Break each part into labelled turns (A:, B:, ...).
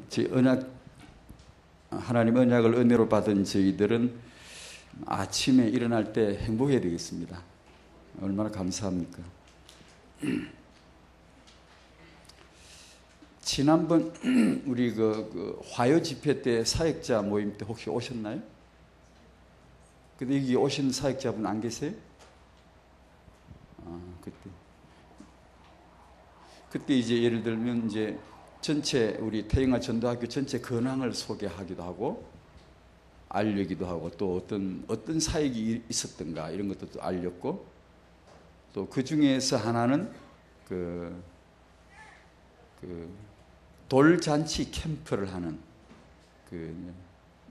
A: 저희 하나님의 언약을 은혜로 받은 저희들은 아침에 일어날 때 행복해야 되겠습니다. 얼마나 감사합니까? 지난번 우리 그 화요 집회 때 사역자 모임 때 혹시 오셨나요? 근데 여기 오신 사역자분 안 계세요? 그때 이제 예를 들면 이제 전체 우리 태영아 전도학교 전체 근황을 소개하기도 하고 알리기도 하고 또 어떤 사역이 있었던가 이런 것도 또 알렸고 또 그 중에서 하나는 그 돌잔치 캠프를 하는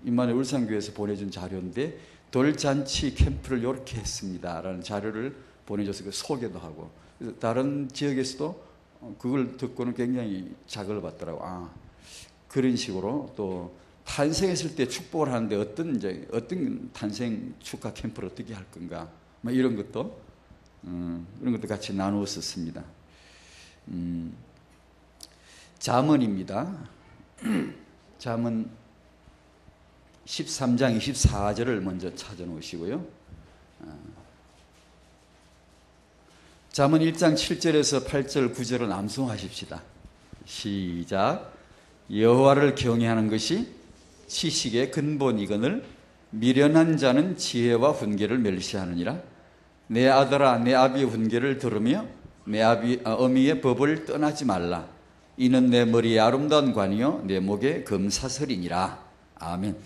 A: 임만의 울산교회에서 보내준 자료인데 돌잔치 캠프를 이렇게 했습니다라는 자료를 보내줘서 그 소개도 하고 그래서 다른 지역에서도 그걸 듣고는 굉장히 자극을 받더라고. 그런 식으로 또 탄생했을 때 축복을 하는데 어떤 탄생 축하 캠프를 어떻게 할 건가, 이런 것도 같이 나누었었습니다. 잠언입니다. 잠언 13장 24절을 먼저 찾아 놓으시고요. 잠언 1장 7절에서 8절 9절을 암송하십시다. 시작. 여호와를 경외하는 것이 지식의 근본이거늘 미련한 자는 지혜와 훈계를 멸시하느니라. 내 아들아, 내 아비의 훈계를 들으며 내 어미의 법을 떠나지 말라. 이는 내 머리에 아름다운 관이요 내 목에 금사슬이니라. 아멘.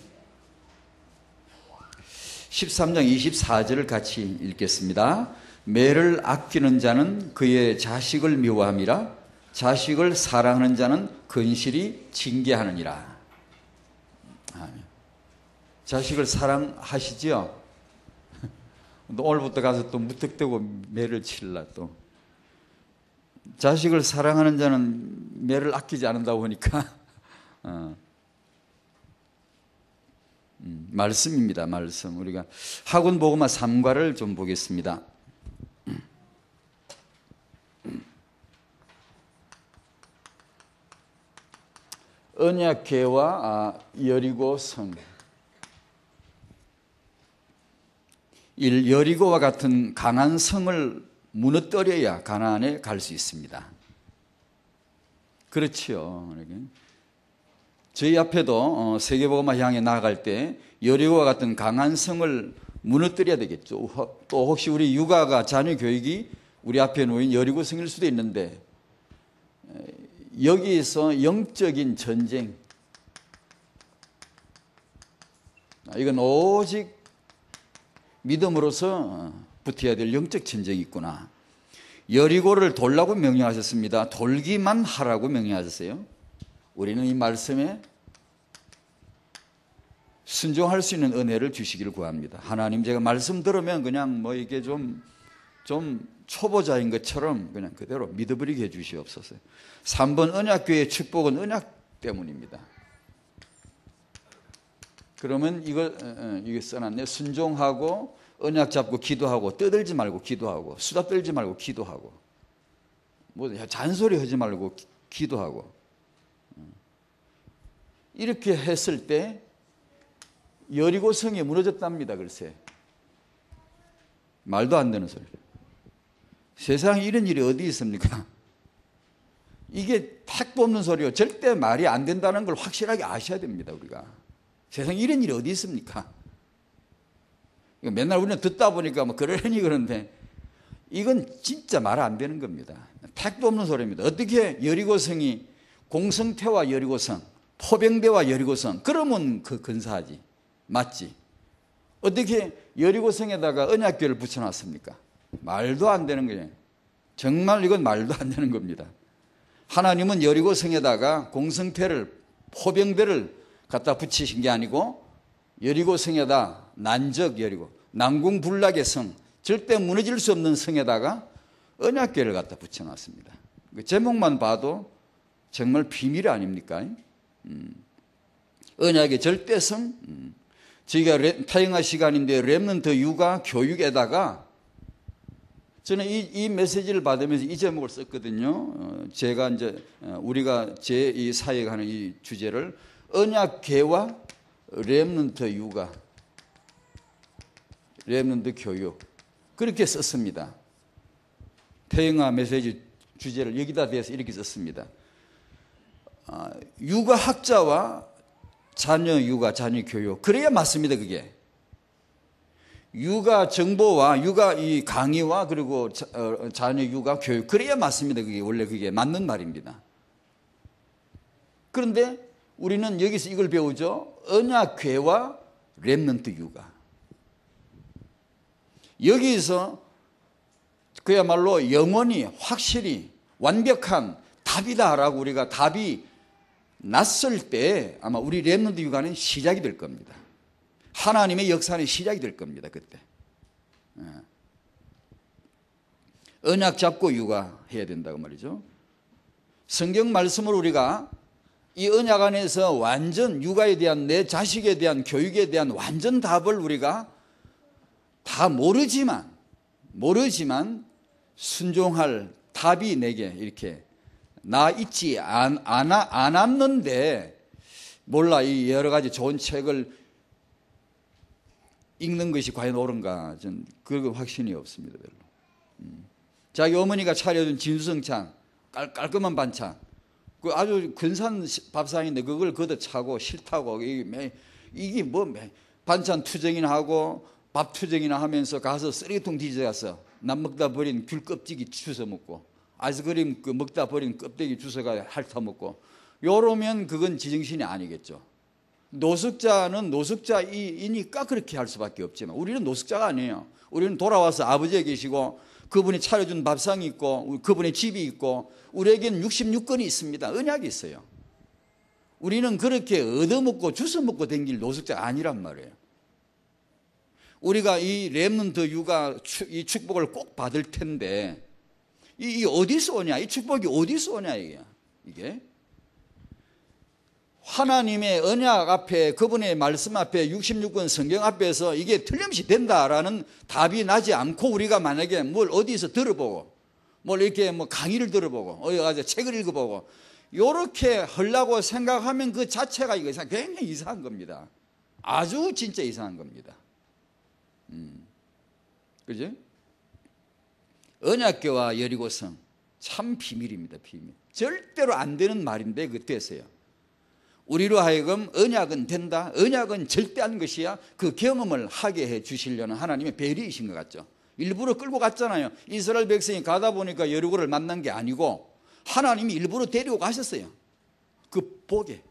A: 13장 24절을 같이 읽겠습니다. 매를 아끼는 자는 그의 자식을 미워함이라. 자식을 사랑하는 자는 근실이 징계하느니라. 아멘. 자식을 사랑하시지요? 오늘부터 가서 또 무턱대고 매를 칠라. 또 자식을 사랑하는 자는 매를 아끼지 않는다고 하니까 말씀입니다. 말씀. 우리가 학원복음화 3과를 좀 보겠습니다. 언약궤와 여리고성. 여리고와 같은 강한 성을 무너뜨려야 가나안에 갈 수 있습니다. 그렇지요. 저희 앞에도 세계복음화 향해 나아갈 때 여리고와 같은 강한 성을 무너뜨려야 되겠죠. 또 혹시 우리 육아가 자녀 교육이 우리 앞에 놓인 여리고성일 수도 있는데 여기에서 영적인 전쟁, 이건 오직 믿음으로서 붙어야 될 영적 전쟁이 있구나. 여리고를 돌라고 명령하셨습니다. 돌기만 하라고 명령하셨어요. 우리는 이 말씀에 순종할 수 있는 은혜를 주시기를 구합니다. 하나님, 제가 말씀 들으면 그냥 이게 좀 초보자인 것처럼 그냥 그대로 믿어버리게 해주시옵소서. 3번 언약궤의 축복은 언약 때문입니다. 그러면 이거 써놨네. 순종하고 언약 잡고 기도하고 떠들지 말고 기도하고 수다 떨지 말고 기도하고 잔소리 하지 말고 기도하고 이렇게 했을 때 여리고성이 무너졌답니다. 글쎄, 말도 안 되는 소리. 세상에 이런 일이 어디 있습니까? 이게 택도 없는 소리요. 절대 말이 안 된다는 걸 확실하게 아셔야 됩니다. 우리가 세상에 이런 일이 어디 있습니까? 맨날 우리는 듣다 보니까 그러려니 그런데 이건 진짜 말 안 되는 겁니다. 택도 없는 소리입니다. 어떻게 여리고성이 공성태와 여리고성, 포병대와 여리고성, 그러면 근사하지, 맞지? 어떻게 여리고성에다가 언약궤를 붙여놨습니까? 말도 안 되는 거예요. 정말 이건 말도 안 되는 겁니다. 하나님은 여리고성에다가 공성태를, 포병대를 갖다 붙이신 게 아니고 여리고성에다 난적 여리고, 난궁불락의 성, 절대 무너질 수 없는 성에다가 언약궤를 갖다 붙여놨습니다. 그 제목만 봐도 정말 비밀이 아닙니까? 언약의 절대성. 저희가 타영화 시간인데 렘넌트 육아 교육에다가 저는 이 메시지를 받으면서 이 제목을 썼거든요. 제가 이제 우리가 제 이 사역하는 이 주제를 언약궤와 렘넌트 육아, 렘넌트 교육 그렇게 썼습니다. 태영아 메시지 주제를 여기다 대해서 이렇게 썼습니다. 육아학자와 자녀 육아, 자녀 교육 그래야 맞습니다. 그게 육아 정보와 육아 이 강의와 그리고 자녀 육아 교육 그래야 맞습니다. 그게 원래 그게 맞는 말입니다. 그런데 우리는 여기서 이걸 배우죠. 언약궤와 렘넌트 육아. 여기서 그야말로 영원히 확실히 완벽한 답이다라고 우리가 답이 났을 때 아마 우리 렘넌트 육아는 시작이 될 겁니다. 하나님의 역사는 시작이 될 겁니다. 그때 언약 잡고 육아해야 된다고 말이죠. 성경 말씀을 우리가 이 언약 안에서 완전 육아에 대한 내 자식에 대한 교육에 대한 완전 답을 우리가 다 모르지만 순종할 답이 내게 이렇게 나 있지 않았는데 몰라 이 여러 가지 좋은 책을 읽는 것이 과연 옳은가 전 그런 확신이 없습니다. 별로. 자기 어머니가 차려준 진수성찬 깔끔한 반찬 그 아주 근사한 밥상인데 그걸 걷어차고 싫다고 이게 뭐 반찬 투정이나 하고 밥 투정이나 하면서 가서 쓰레기통 뒤져가서 남 먹다 버린 귤 껍데기 주워 먹고 아이스크림 그 먹다 버린 껍데기 주워가 핥아 먹고 요러면 그건 지정신이 아니겠죠. 노숙자는 노숙자이니까 그렇게 할 수밖에 없지만 우리는 노숙자가 아니에요. 우리는 돌아와서 아버지가 계시고 그분이 차려준 밥상이 있고 그분의 집이 있고 우리에게는 66건이 있습니다. 언약이 있어요. 우리는 그렇게 얻어먹고 주워먹고 댕길 노숙자가 아니란 말이에요. 우리가 이 렘넌트 육아 이 축복을 꼭 받을 텐데 이 어디서 오냐? 이 축복이 어디서 오냐 이게? 하나님의 언약 앞에 그분의 말씀 앞에 66권 성경 앞에서 이게 틀림없이 된다라는 답이 나지 않고 우리가 만약에 뭘 어디서 들어보고 뭘 이렇게 뭐 강의를 들어보고 어디 가서 책을 읽어보고 이렇게 하려고 생각하면 그 자체가 이거 굉장히 이상한 겁니다. 아주 진짜 이상한 겁니다. 그죠? 언약궤와 여리고성 참 비밀입니다. 비밀. 절대로 안 되는 말인데 그 됐어요. 우리로 하여금 언약은 된다. 언약은 절대한 것이야. 그 경험을 하게 해 주시려는 하나님의 배려이신 것 같죠. 일부러 끌고 갔잖아요. 이스라엘 백성이 가다 보니까 여리고를 만난 게 아니고 하나님이 일부러 데리고 가셨어요. 그 복에.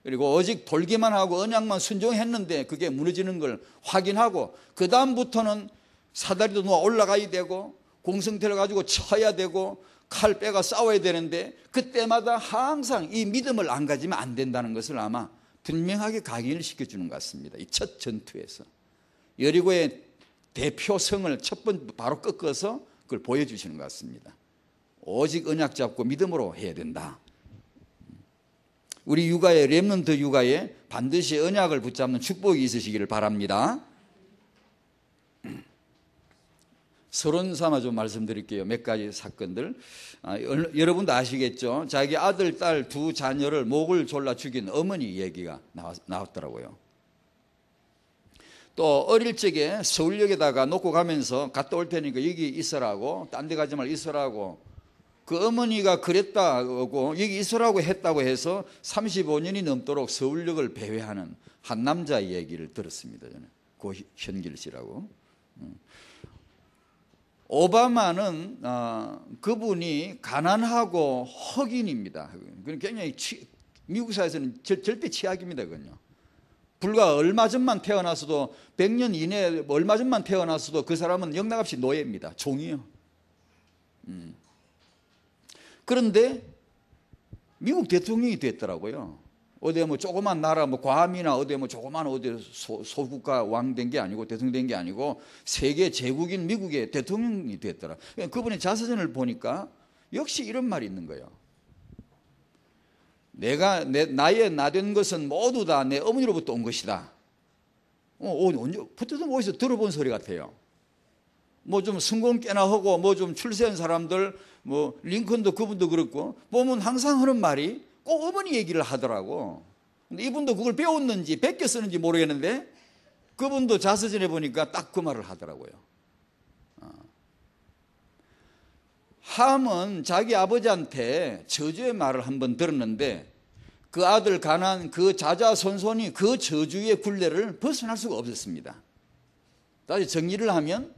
A: 그리고 오직 돌기만 하고 언약만 순종했는데 그게 무너지는 걸 확인하고 그 다음부터는 사다리도 놓아 올라가야 되고 공성태를 가지고 쳐야 되고 칼 빼가 싸워야 되는데 그때마다 항상 이 믿음을 안 가지면 안 된다는 것을 아마 분명하게 각인을 시켜주는 것 같습니다. 이 첫 전투에서 여리고의 대표성을 첫 번 바로 꺾어서 그걸 보여주시는 것 같습니다. 오직 언약 잡고 믿음으로 해야 된다. 우리 육아에 렘넌트 육아에 반드시 언약을 붙잡는 축복이 있으시기를 바랍니다. 서론 삼아 좀 말씀드릴게요. 몇 가지 사건들. 여러분도 아시겠죠? 자기 아들, 딸 두 자녀를 목을 졸라 죽인 어머니 얘기가 나왔더라고요. 또 어릴 적에 서울역에다가 놓고 가면서 갔다 올 테니까 여기 있으라고 딴 데 가지 말고 있으라고 그 어머니가 그랬다고 여기 있으라고 했다고 해서 35년이 넘도록 서울역을 배회하는 한 남자 얘기를 들었습니다. 저는 고현길 씨라고. 오바마는 그분이 가난하고 흑인입니다. 굉장히 미국 사회에서는 절대 취약입니다. 그건요. 불과 얼마 전만 태어났어도 100년 이내에 얼마 전만 태어났어도 그 사람은 영락없이 노예입니다. 종이요. 그런데 미국 대통령이 됐더라고요. 어디 뭐 조그만 나라 뭐 괌이나 어디 뭐 조그만 어디 소국가 왕 된 게 아니고 대통령 된 게 아니고 세계 제국인 미국의 대통령이 됐더라. 그분의 자서전을 보니까 역시 이런 말이 있는 거예요. 내가 나의 나된 것은 모두 다 내 어머니로부터 온 것이다. 언제부터 어디서 들어본 소리 같아요. 뭐 좀 성공 꽤나 하고 뭐 좀 출세한 사람들, 뭐 링컨도 그분도 그렇고 보면 항상 하는 말이 꼭 어머니 얘기를 하더라고. 근데 이분도 그걸 배웠는지 베껴 쓰는지 모르겠는데 그분도 자서전에 보니까 딱 그 말을 하더라고요. 함은 자기 아버지한테 저주의 말을 한번 들었는데 그 아들 가나안 그 자자손손이 그 저주의 굴레를 벗어날 수가 없었습니다. 다시 정리를 하면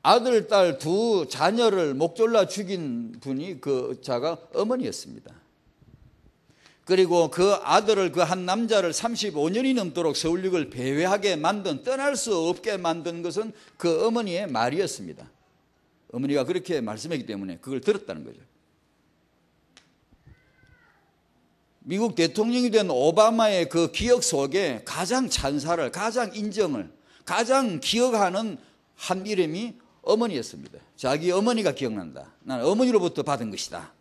A: 아들, 딸 두 자녀를 목졸라 죽인 분이 그 자가 어머니였습니다. 그리고 그 아들을 그 한 남자를 35년이 넘도록 서울육을 배회하게 만든, 떠날 수 없게 만든 것은 그 어머니의 말이었습니다. 어머니가 그렇게 말씀했기 때문에 그걸 들었다는 거죠. 미국 대통령이 된 오바마의 그 기억 속에 가장 찬사를, 가장 인정을, 가장 기억하는 한 이름이 어머니였습니다. 자기 어머니가 기억난다. 나는 어머니로부터 받은 것이다.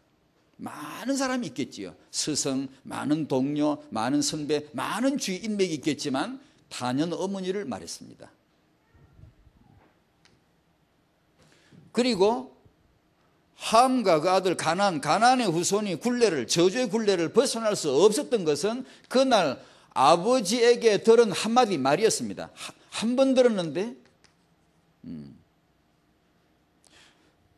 A: 많은 사람이 있겠지요. 스승, 많은 동료, 많은 선배, 많은 주위 인맥이 있겠지만 단연 어머니를 말했습니다. 그리고 함과 그 아들 가나안의 후손이 저주의 굴레를 벗어날 수 없었던 것은 그날 아버지에게 들은 한마디 말이었습니다. 한 번 들었는데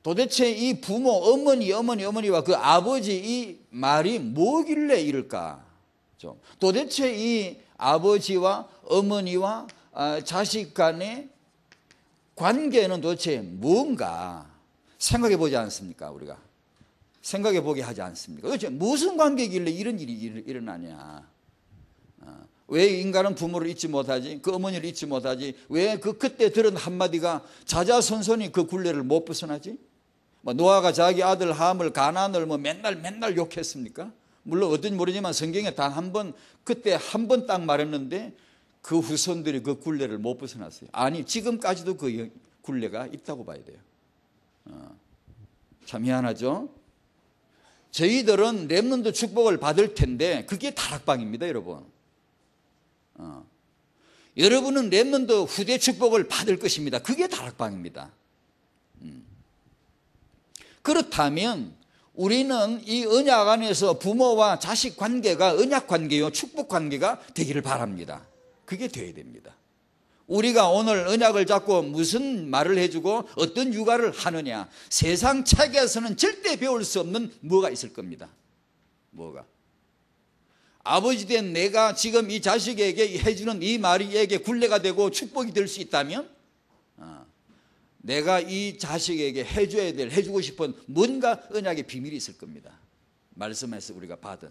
A: 도대체 이 부모, 어머니와 그 아버지 이 말이 뭐길래 이럴까? 도대체 이 아버지와 어머니와 자식 간의 관계는 도대체 뭔가 생각해 보지 않습니까? 우리가 생각해 보게 하지 않습니까? 도대체 무슨 관계길래 이런 일이 일어나냐? 왜 인간은 부모를 잊지 못하지? 그 어머니를 잊지 못하지? 왜 그때 들은 한마디가 자자손손이 그 굴레를 못 벗어나지? 노아가 자기 아들 함을 가나안을 맨날 욕했습니까? 물론 어떤지 모르지만 성경에 단 한 번, 그때 한 번 딱 말했는데 그 후손들이 그 굴레를 못 벗어났어요. 아니 지금까지도 그 굴레가 있다고 봐야 돼요. 참 희한하죠? 저희들은 렘넌트 축복을 받을 텐데 그게 다락방입니다, 여러분. 여러분은 렘넌트 후대 축복을 받을 것입니다. 그게 다락방입니다. 그렇다면 우리는 이 언약 안에서 부모와 자식 관계가 언약 관계요, 축복 관계가 되기를 바랍니다. 그게 돼야 됩니다. 우리가 오늘 언약을 잡고 무슨 말을 해주고 어떤 육아를 하느냐, 세상 책에서는 절대 배울 수 없는 뭐가 있을 겁니다. 뭐가? 아버지 된 내가 지금 이 자식에게 해주는 이 말이 에게 굴레가 되고 축복이 될 수 있다면 내가 이 자식에게 해줘야 될, 해주고 싶은 뭔가 언약의 비밀이 있을 겁니다. 말씀에서 우리가 받은.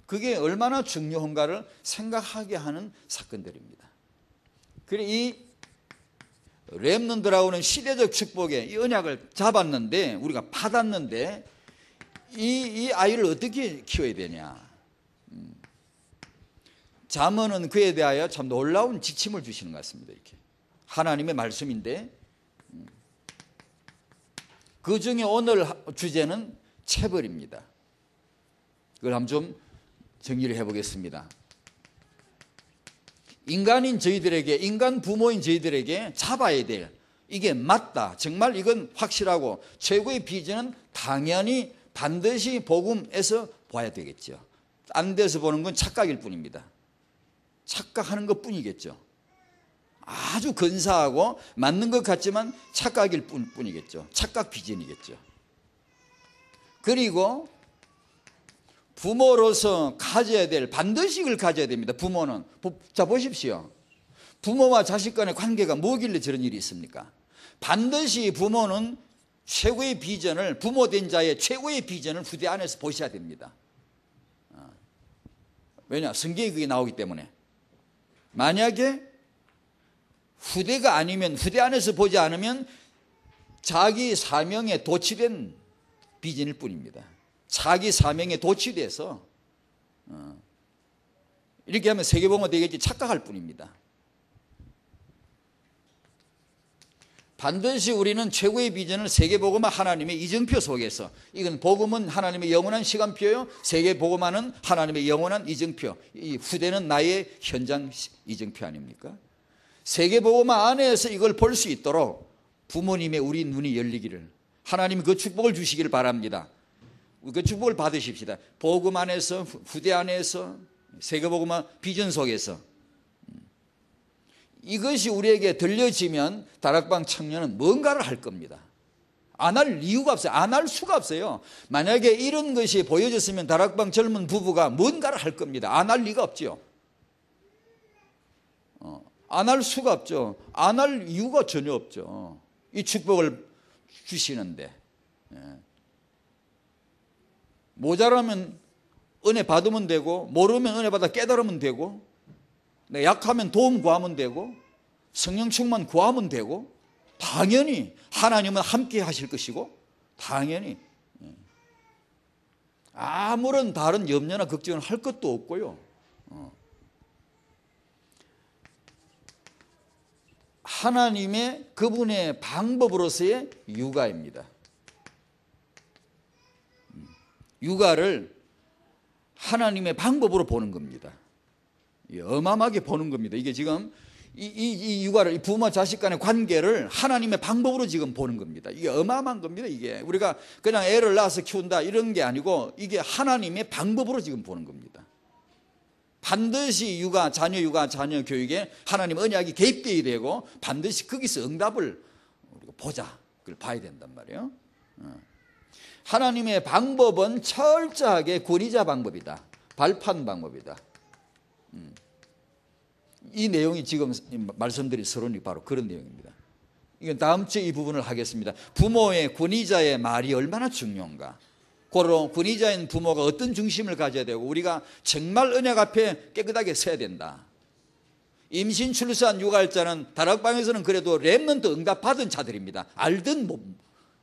A: 그게 얼마나 중요한가를 생각하게 하는 사건들입니다. 그리고 이 렘넌트라고는 시대적 축복의 이 언약을 잡았는데, 우리가 받았는데 이 아이를 어떻게 키워야 되냐. 잠언은 그에 대하여 참 놀라운 지침을 주시는 것 같습니다. 이렇게 하나님의 말씀인데 그 중에 오늘 주제는 체벌입니다. 그걸 한번 좀 정리를 해보겠습니다. 인간인 저희들에게, 인간 부모인 저희들에게 잡아야 될, 이게 맞다, 정말 이건 확실하고 최고의 비전은 당연히 반드시 복음에서 봐야 되겠죠. 딴 데서 보는 건 착각일 뿐입니다. 착각하는 것 뿐이겠죠. 아주 근사하고 맞는 것 같지만 착각일 뿐이겠죠. 착각 비전이겠죠. 그리고 부모로서 가져야 될, 반드시 이걸 가져야 됩니다. 부모는. 자, 보십시오. 부모와 자식 간의 관계가 뭐길래 저런 일이 있습니까? 반드시 부모는 최고의 비전을, 부모된 자의 최고의 비전을 후대 안에서 보셔야 됩니다. 왜냐? 성경에 그게 나오기 때문에. 만약에 후대가 아니면, 후대 안에서 보지 않으면 자기 사명에 도취된 비전일 뿐입니다. 자기 사명에 도취돼서 이렇게 하면 세계복음화 되겠지 착각할 뿐입니다. 반드시 우리는 최고의 비전을 세계복음화 하나님의 이정표 속에서, 이건 복음은 하나님의 영원한 시간표요, 세계복음화는 하나님의 영원한 이정표, 이 후대는 나의 현장 이정표 아닙니까? 세계복음화 안에서 이걸 볼 수 있도록 부모님의 우리 눈이 열리기를, 하나님 그 축복을 주시기를 바랍니다. 그 축복을 받으십시다. 복음 안에서, 후대 안에서, 세계복음화 비전 속에서 이것이 우리에게 들려지면 다락방 청년은 뭔가를 할 겁니다. 안 할 이유가 없어요. 안 할 수가 없어요. 만약에 이런 것이 보여졌으면 다락방 젊은 부부가 뭔가를 할 겁니다. 안 할 리가 없죠. 안 할 수가 없죠. 안 할 이유가 전혀 없죠. 이 축복을 주시는데. 모자라면 은혜 받으면 되고, 모르면 은혜 받아 깨달으면 되고, 약하면 도움 구하면 되고, 성령 충만 구하면 되고, 당연히 하나님은 함께 하실 것이고, 당연히 아무런 다른 염려나 걱정을 할 것도 없고요. 하나님의 그분의 방법으로서의 육아입니다. 육아를 하나님의 방법으로 보는 겁니다. 어마어마하게 보는 겁니다. 이게 지금 이 육아를, 이 부모 자식 간의 관계를 하나님의 방법으로 지금 보는 겁니다. 이게 어마어마한 겁니다. 이게 우리가 그냥 애를 낳아서 키운다 이런 게 아니고, 이게 하나님의 방법으로 지금 보는 겁니다. 반드시 육아, 자녀 교육에 하나님 언약이 개입되어야 되고, 반드시 거기서 응답을 우리가 보자, 그걸 봐야 된단 말이에요. 하나님의 방법은 철저하게 권위자 방법이다. 발판 방법이다. 이 내용이 지금 말씀드린 서론이 바로 그런 내용입니다. 이건 다음 주에 이 부분을 하겠습니다. 부모의 권위자의 말이 얼마나 중요한가. 고로 권위자인 부모가 어떤 중심을 가져야 되고, 우리가 정말 언약 앞에 깨끗하게 서야 된다. 임신, 출산, 육아할자는 다락방에서는 그래도 렘넌트 응답받은 자들입니다. 알든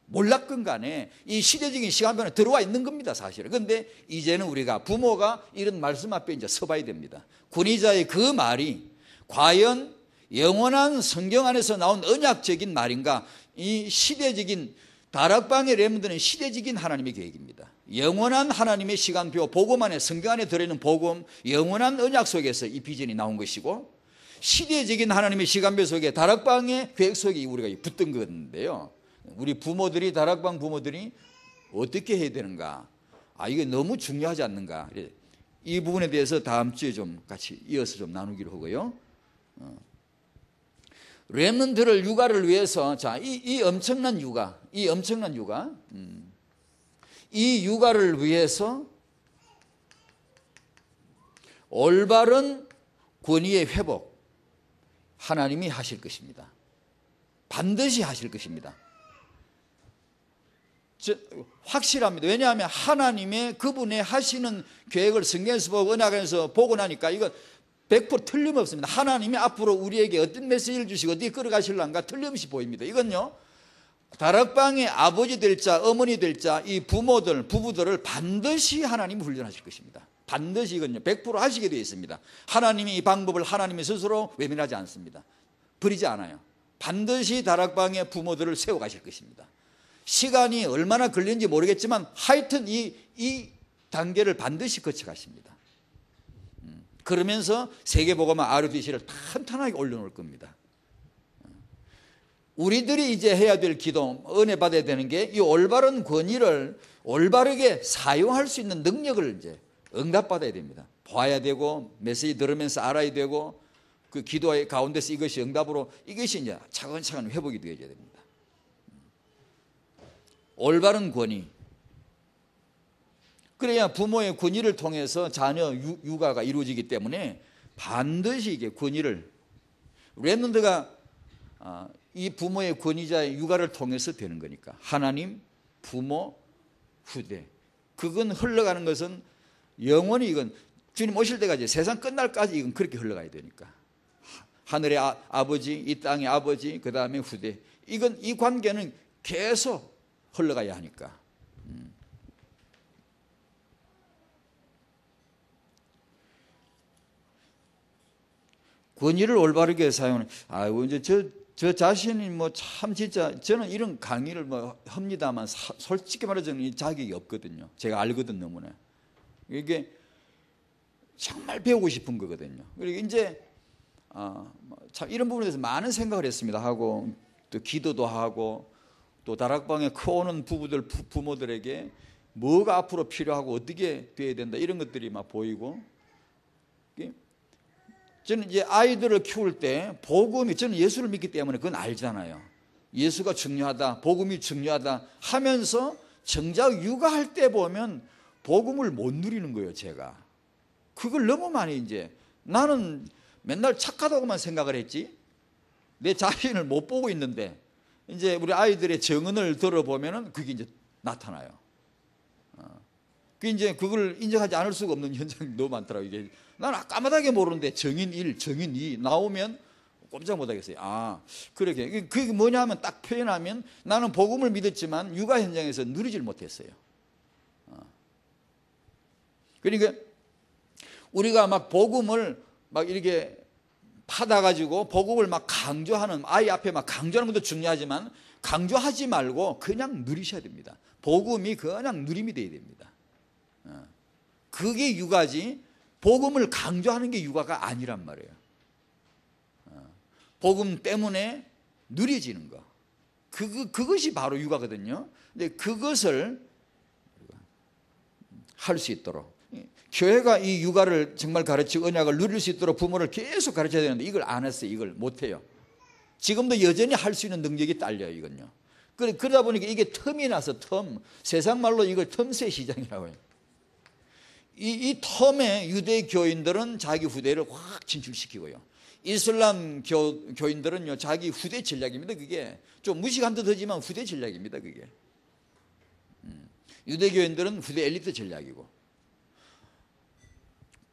A: 몰랐건 간에 이 시대적인 시간표에 들어와 있는 겁니다, 사실은. 그런데 이제는 우리가 부모가 이런 말씀 앞에 이제 서봐야 됩니다. 권위자의 그 말이 과연 영원한 성경 안에서 나온 언약적인 말인가? 이 시대적인, 다락방의 렘넌트는 시대적인 하나님의 계획입니다. 영원한 하나님의 시간표, 복음 안에, 성경 안에 들어있는 복음, 영원한 언약 속에서 이 비전이 나온 것이고, 시대적인 하나님의 시간표 속에 다락방의 계획 속에 우리가 붙은 건데요. 우리 부모들이, 다락방 부모들이 어떻게 해야 되는가? 이게 너무 중요하지 않는가? 이 부분에 대해서 다음 주에 좀 같이 이어서 좀 나누기로 하고요. 렘넌트를, 육아를 위해서, 자, 이 엄청난 육아, 이 육아를 위해서 올바른 권위의 회복, 하나님이 하실 것입니다. 반드시 하실 것입니다. 확실합니다. 왜냐하면 하나님의 그분의 하시는 계획을 성경에서 보고 언약에서 보고 나니까 이건 100% 틀림없습니다. 하나님이 앞으로 우리에게 어떤 메시지를 주시고 어떻게 끌어가실란가 틀림없이 보입니다. 이건요, 다락방의 아버지 될 자, 어머니 될 자, 이 부모들, 부부들을 반드시 하나님이 훈련하실 것입니다. 반드시 이건요 100% 하시게 되어 있습니다. 하나님이 이 방법을 하나님이 스스로 외면하지 않습니다. 버리지 않아요. 반드시 다락방의 부모들을 세워가실 것입니다. 시간이 얼마나 걸리는지 모르겠지만 하여튼 이 단계를 반드시 거쳐가십니다. 그러면서 세계복음화 RUTC를 탄탄하게 올려놓을 겁니다. 우리들이 이제 해야 될 기도, 은혜 받아야 되는 게 이 올바른 권위를 올바르게 사용할 수 있는 능력을 이제 응답받아야 됩니다. 봐야 되고, 메시지 들으면서 알아야 되고, 그 기도의 가운데서 이것이 응답으로, 이것이 이제 차근차근 회복이 되어야 됩니다. 올바른 권위. 그래야 부모의 권위를 통해서 자녀 육아가 이루어지기 때문에 반드시 이게 권위를, 렘넌트가 이 부모의 권위자의 육아를 통해서 되는 거니까. 하나님, 부모, 후대. 그건 흘러가는 것은 영원히, 이건 주님 오실 때까지, 세상 끝날까지 이건 그렇게 흘러가야 되니까. 하늘의 아버지, 이 땅의 아버지, 그 다음에 후대. 이건, 이 관계는 계속 흘러가야 하니까. 권위를 올바르게 사용하는, 이제 저 자신이 참 진짜, 저는 이런 강의를 합니다만 솔직히 말해서 저는 이 자격이 없거든요. 제가 알거든, 너무나. 이게 정말 배우고 싶은 거거든요. 그리고 이제 참 이런 부분에 대해서 많은 생각을 했습니다. 하고 또 기도도 하고 또 다락방에 커오는 부부들 부모들에게 뭐가 앞으로 필요하고 어떻게 돼야 된다 이런 것들이 막 보이고, 저는 이제 아이들을 키울 때 복음이, 저는 예수를 믿기 때문에 그건 알잖아요. 예수가 중요하다, 복음이 중요하다 하면서 정작 육아할 때 보면 복음을 못 누리는 거예요. 제가 그걸 너무 많이, 이제 나는 맨날 착하다고만 생각을 했지 내 자신을 못 보고 있는데, 이제 우리 아이들의 정언을 들어보면은 그게 이제 나타나요. 이제 그걸 인정하지 않을 수가 없는 현상이 너무 많더라고요. 이게 나는 까마득하게 모르는데 정인 1, 정인 2 나오면 꼼짝 못하겠어요. 그렇게. 그게 뭐냐 하면 딱 표현하면 나는 복음을 믿었지만 육아 현장에서 누리질 못했어요. 그러니까 우리가 막 복음을 막 이렇게 받아가지고 복음을 막 강조하는, 아이 앞에 막 강조하는 것도 중요하지만 강조하지 말고 그냥 누리셔야 됩니다. 복음이 그냥 누림이 돼야 됩니다. 그게 육아지, 복음을 강조하는 게 육아가 아니란 말이에요. 복음 때문에 누려지는 거, 그것이 바로 육아거든요. 근데 그것을 할 수 있도록 교회가 이 육아를 정말 가르치고 언약을 누릴 수 있도록 부모를 계속 가르쳐야 되는데 이걸 안 했어요. 이걸 못해요. 지금도 여전히 할 수 있는 능력이 딸려요. 이건요. 그러다 보니까 이게 텀이 나서 세상 말로 이걸 텀새 시장이라고 해요. 이 텀에 유대 교인들은 자기 후대를 확 진출시키고요. 이슬람 교인들은요, 자기 후대 전략입니다. 그게 좀 무식한 듯 하지만 후대 전략입니다. 그게. 유대교인들은 후대 엘리트 전략이고,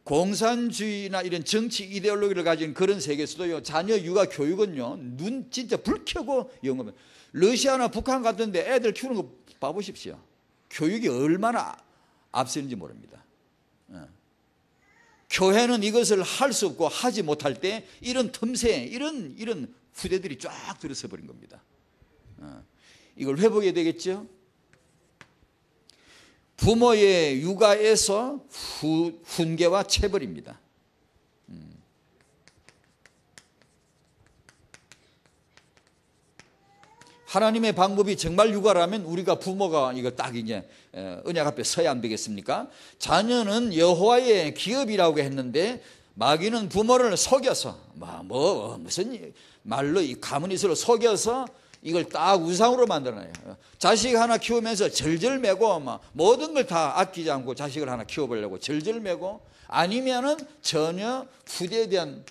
A: 공산주의나 이런 정치 이데올로기를 가진 그런 세계에서도요, 자녀 육아 교육은요, 눈 진짜 불 켜고 영업해요. 러시아나 북한 같은데 애들 키우는 거 봐보십시오. 교육이 얼마나 앞서는지 모릅니다. 교회는 이것을 할 수 없고 하지 못할 때 이런 틈새, 이런 후대들이 쫙 들어서 버린 겁니다. 이걸 회복해야 되겠죠. 부모의 육아에서 훈계와 체벌입니다. 하나님의 방법이 정말 육아라면 우리가 부모가 이거 딱 이제 언약 앞에 서야 안 되겠습니까? 자녀는 여호와의 기업이라고 했는데 마귀는 부모를 속여서 무슨 말로 이 가문이스로 속여서 이걸 딱 우상으로 만들어놔요. 자식 하나 키우면서 절절매고 모든 걸 다 아끼지 않고 자식을 하나 키워보려고 절절매고, 아니면은 전혀 후대에 대한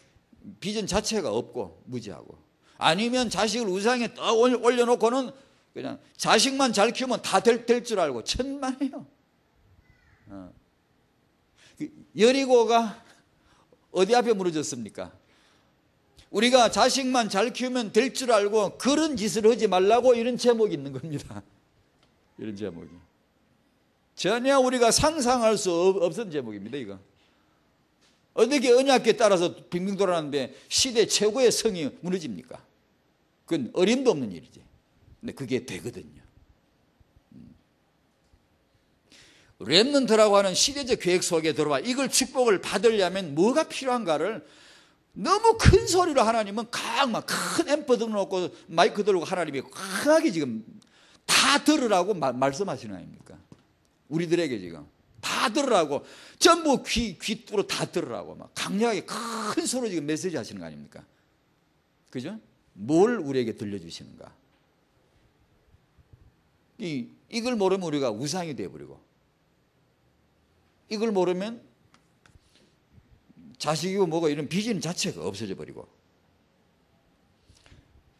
A: 비전 자체가 없고 무지하고, 아니면 자식을 우상에 딱 올려놓고는 그냥 자식만 잘 키우면 다 될 줄 알고 천만에요. 여리고가 어디 앞에 무너졌습니까? 우리가 자식만 잘 키우면 될 줄 알고 그런 짓을 하지 말라고 이런 제목이 있는 겁니다. 이런 제목이 전혀 우리가 상상할 수 없는 제목입니다. 이거 어떻게 언약궤 따라서 빙빙 돌아가는데 시대 최고의 성이 무너집니까? 그건 어림도 없는 일이지. 근데 그게 되거든요. 렘넌트라고 하는 시대적 계획 속에 들어와 이걸 축복을 받으려면 뭐가 필요한가를 너무 큰 소리로 하나님은 막 큰 앰프 들어놓고 마이크 들고 하나님이 강하게 지금 다 들으라고 말씀하시는 거 아닙니까? 우리들에게 지금 다 들으라고, 전부 귀 뚫어 다 들으라고 막 강력하게 큰 소리로 지금 메시지 하시는 거 아닙니까? 그죠? 뭘 우리에게 들려주시는가? 이걸 모르면 우리가 우상이 되어버리고, 이걸 모르면 자식이고 뭐고 이런 비전 자체가 없어져 버리고,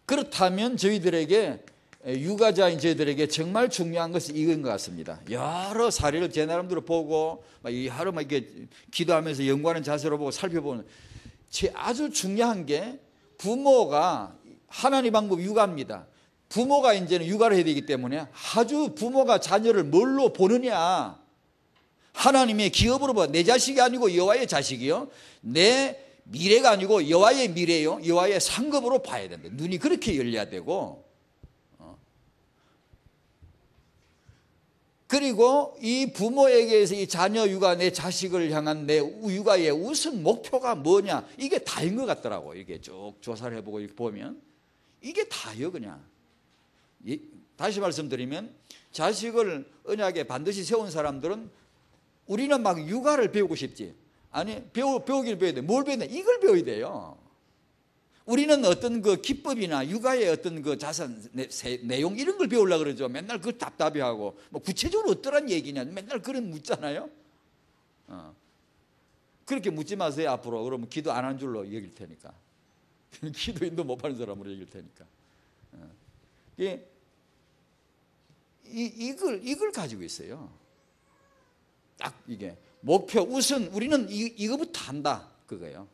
A: 그렇다면 저희들에게, 육아자인 저희들에게 정말 중요한 것은 이건 것 같습니다. 여러 사례를 제 나름대로 보고 하루 막 이렇게 기도하면서 연구하는 자세로 보고 살펴보는, 아주 중요한 게 부모가 하나님 방법 육아입니다. 부모가 이제는 육아를 해야 되기 때문에 아주 부모가 자녀를 뭘로 보느냐, 하나님의 기업으로 봐. 내 자식이 아니고 여호와의 자식이요, 내 미래가 아니고 여호와의 미래요, 여호와의 상급으로 봐야 된다. 눈이 그렇게 열려야 되고, 그리고 이 부모에게서 이 자녀 육아, 내 자식을 향한 내 육아의 우선 목표가 뭐냐, 이게 다인 것 같더라고. 이게 쭉 조사를 해보고 이렇게 보면 이게 다예요. 그냥 다시 말씀드리면, 자식을 언약에 반드시 세운 사람들은, 우리는 막 육아를 배우고 싶지, 아니 배우기를 배워야 돼. 뭘 배워야 돼? 이걸 배워야 돼요. 우리는 어떤 그 기법이나 육아의 어떤 그 자산 내용 이런 걸 배우려고 그러죠. 맨날 그걸 답답해하고, 뭐 구체적으로 어떠란 얘기냐 맨날 그런 묻잖아요. 그렇게 묻지 마세요 앞으로. 그러면 기도 안 한 줄로 여길 테니까. 기도인도 못 하는 사람으로 여길 테니까. 이걸 가지고 있어요. 딱 이게 목표 우선, 우리는 이거부터 한다, 그거예요.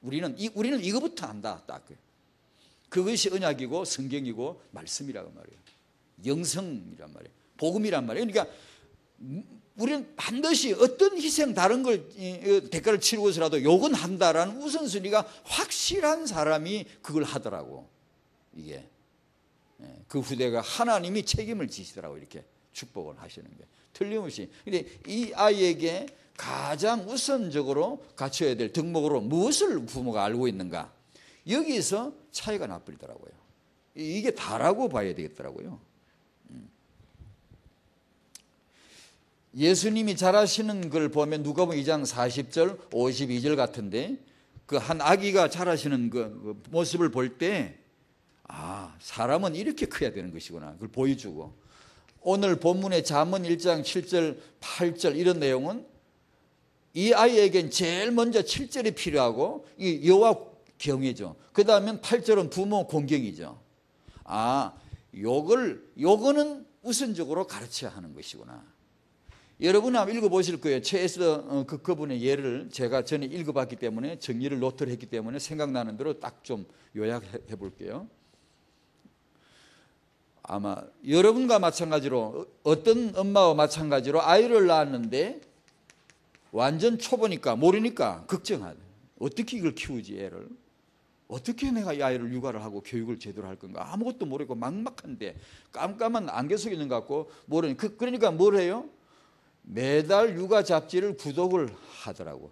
A: 우리는 이거부터 한다, 딱 그것이 언약이고 성경이고 말씀이라고 말이에요. 영성이란 말이에요. 복음이란 말이에요. 그러니까 우리는 반드시 어떤 희생, 다른 걸 대가를 치르고서라도 요건 한다라는 우선순위가 확실한 사람이 그걸 하더라고. 이게 그 후대가 하나님이 책임을 지시더라고. 이렇게 축복을 하시는 게 틀림없이. 근데 이 아이에게 가장 우선적으로 갖춰야 될 덕목으로 무엇을 부모가 알고 있는가, 여기서 차이가 나버리더라고요. 이게 다라고 봐야 되겠더라고요. 예수님이 잘하시는 걸 보면 누가복음 2장 40절 52절 같은데, 그 한 아기가 잘하시는 그 모습을 볼 때, 아, 사람은 이렇게 커야 되는 것이구나, 그걸 보여주고, 오늘 본문의 잠언 1장 7절 8절 이런 내용은 이 아이에겐 제일 먼저 7절이 필요하고, 이 여호와 경외죠. 그 다음엔 8절은 부모 공경이죠. 아, 요거는 우선적으로 가르쳐야 하는 것이구나. 여러분 한번 읽어보실 거예요. 최에서 그분의 예를 제가 전에 읽어봤기 때문에, 정리를 노트를 했기 때문에 생각나는 대로 딱 좀 요약해 볼게요. 아마 여러분과 마찬가지로, 어떤 엄마와 마찬가지로 아이를 낳았는데 완전 초보니까 모르니까 걱정하네. 어떻게 이걸 키우지, 애를 어떻게 내가 이 아이를 육아를 하고 교육을 제대로 할 건가, 아무것도 모르고 막막한데 깜깜한 안개 속에 있는 것 같고 모르니까. 그러니까 뭘 해요? 매달 육아 잡지를 구독을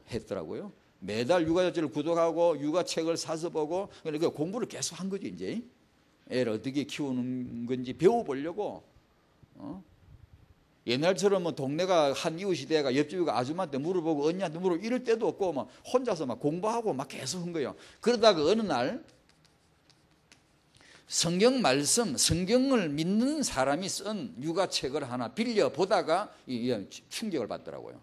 A: 했더라고요. 매달 육아 잡지를 구독하고 육아책을 사서 보고, 그러니까 공부를 계속 한 거죠. 이제 애를 어떻게 키우는 건지 배워보려고. 옛날처럼 뭐 동네가 한 이웃이 돼가 옆집 아줌마한테 물어보고 언니한테 물어보고 이럴 때도 없고, 막 혼자서 막 공부하고 막 계속 한 거예요. 그러다가 어느 날 성경 말씀, 성경을 믿는 사람이 쓴 육아책을 하나 빌려 보다가 충격을 받더라고요.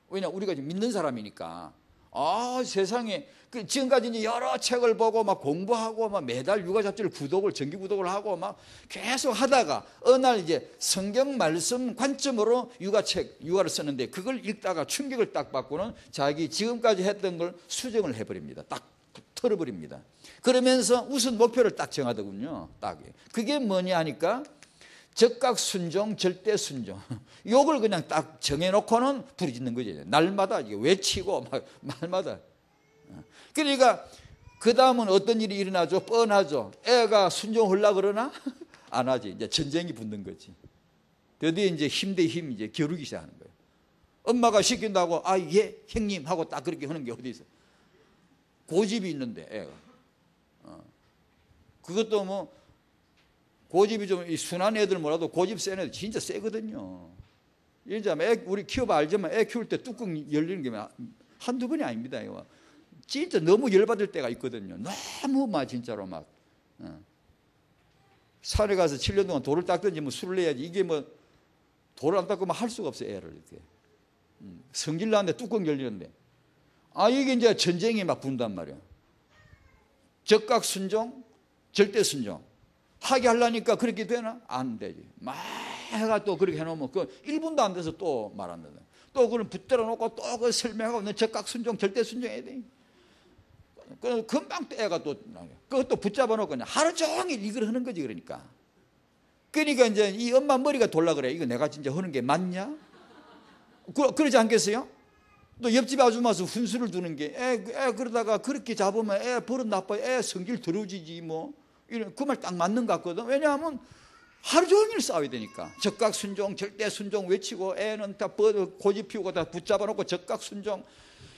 A: 왜냐, 우리가 지금 믿는 사람이니까. 아, 세상에, 지금까지 이제 여러 책을 보고 막 공부하고 막 매달 육아 잡지를 정기 구독을 하고 막 계속 하다가 어느 날 이제 성경 말씀 관점으로 육아를 쓰는데, 그걸 읽다가 충격을 딱 받고는 자기 지금까지 했던 걸 수정을 해버립니다. 딱 털어버립니다. 그러면서 우선 목표를 딱 정하더군요. 딱 그게 뭐냐 하니까 적각 순종, 절대 순종. 요걸 그냥 딱 정해놓고는 부르짖는 거죠. 날마다 외치고 막 날마다. 그러니까 그 다음은 어떤 일이 일어나죠? 뻔하죠. 애가 순종하려고 그러나 안 하지. 이제 전쟁이 붙는 거지. 드디어 이제 힘 대 힘 이제 겨루기 시작하는 거예요. 엄마가 시킨다고 아, 예, 형님 하고 딱 그렇게 하는 게 어디 있어? 고집이 있는데 애가. 그것도 뭐 고집이 좀 순한 애들 뭐라도 고집 센 애들 진짜 세거든요. 이제 우리 키워봐 알지만 애 키울 때 뚜껑 열리는 게 한두 번이 아닙니다. 이거. 진짜 너무 열받을 때가 있거든요. 너무 막 진짜로 막 산에 가서 7년 동안 돌을 닦든지 뭐 술을 내야지, 이게 뭐 돌을 안 닦으면 할 수가 없어요. 애를 이렇게 성질 나는데 뚜껑 열리는데, 아, 이게 이제 전쟁이 막 분단 말이야. 적각 순종, 절대 순종 하게 하려니까 그렇게 되나? 안 되지. 막 해가 또 그렇게 해놓으면 그 1분도 안 돼서 또 말한다. 또 그걸 붙들어 놓고 또 그 설명하고 너 적각 순종, 절대 순종해야 돼. 금방 또 애가 또 그것도 붙잡아 놓고 그냥 하루 종일 이걸 하는 거지. 그러니까 이제 이 엄마 머리가 돌라 그래. 이거 내가 진짜 하는 게 맞냐? 그러지 않겠어요? 또 옆집 아줌마 와서 훈수를 두는 게 애 그러다가 그렇게 잡으면 애 버릇 나빠, 애 성질 더러워지지 뭐, 이런 그 말 딱 맞는 것 같거든. 왜냐하면 하루 종일 싸워야 되니까. 적각 순종, 절대 순종 외치고 애는 다 고집 피우고 다 붙잡아 놓고 적각 순종.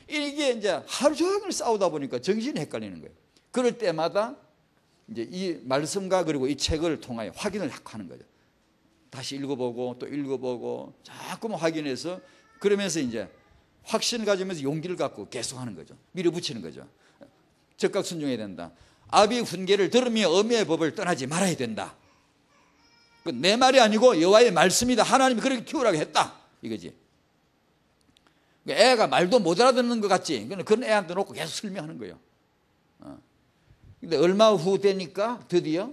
A: 이게 이제 하루 종일 싸우다 보니까 정신이 헷갈리는 거예요. 그럴 때마다 이제 이 말씀과 그리고 이 책을 통하여 확인을 하는 거죠. 다시 읽어보고 또 읽어보고 자꾸만 확인해서 그러면서 이제 확신을 가지면서 용기를 갖고 계속하는 거죠. 밀어붙이는 거죠. 적각 순종해야 된다. 아비 훈계를 들으며 어미의 법을 떠나지 말아야 된다. 내 말이 아니고 여호와의 말씀이다. 하나님이 그렇게 키우라고 했다. 이거지. 애가 말도 못 알아듣는 것 같지. 그런 애한테 놓고 계속 설명하는 거예요. 근데 얼마 후 되니까 드디어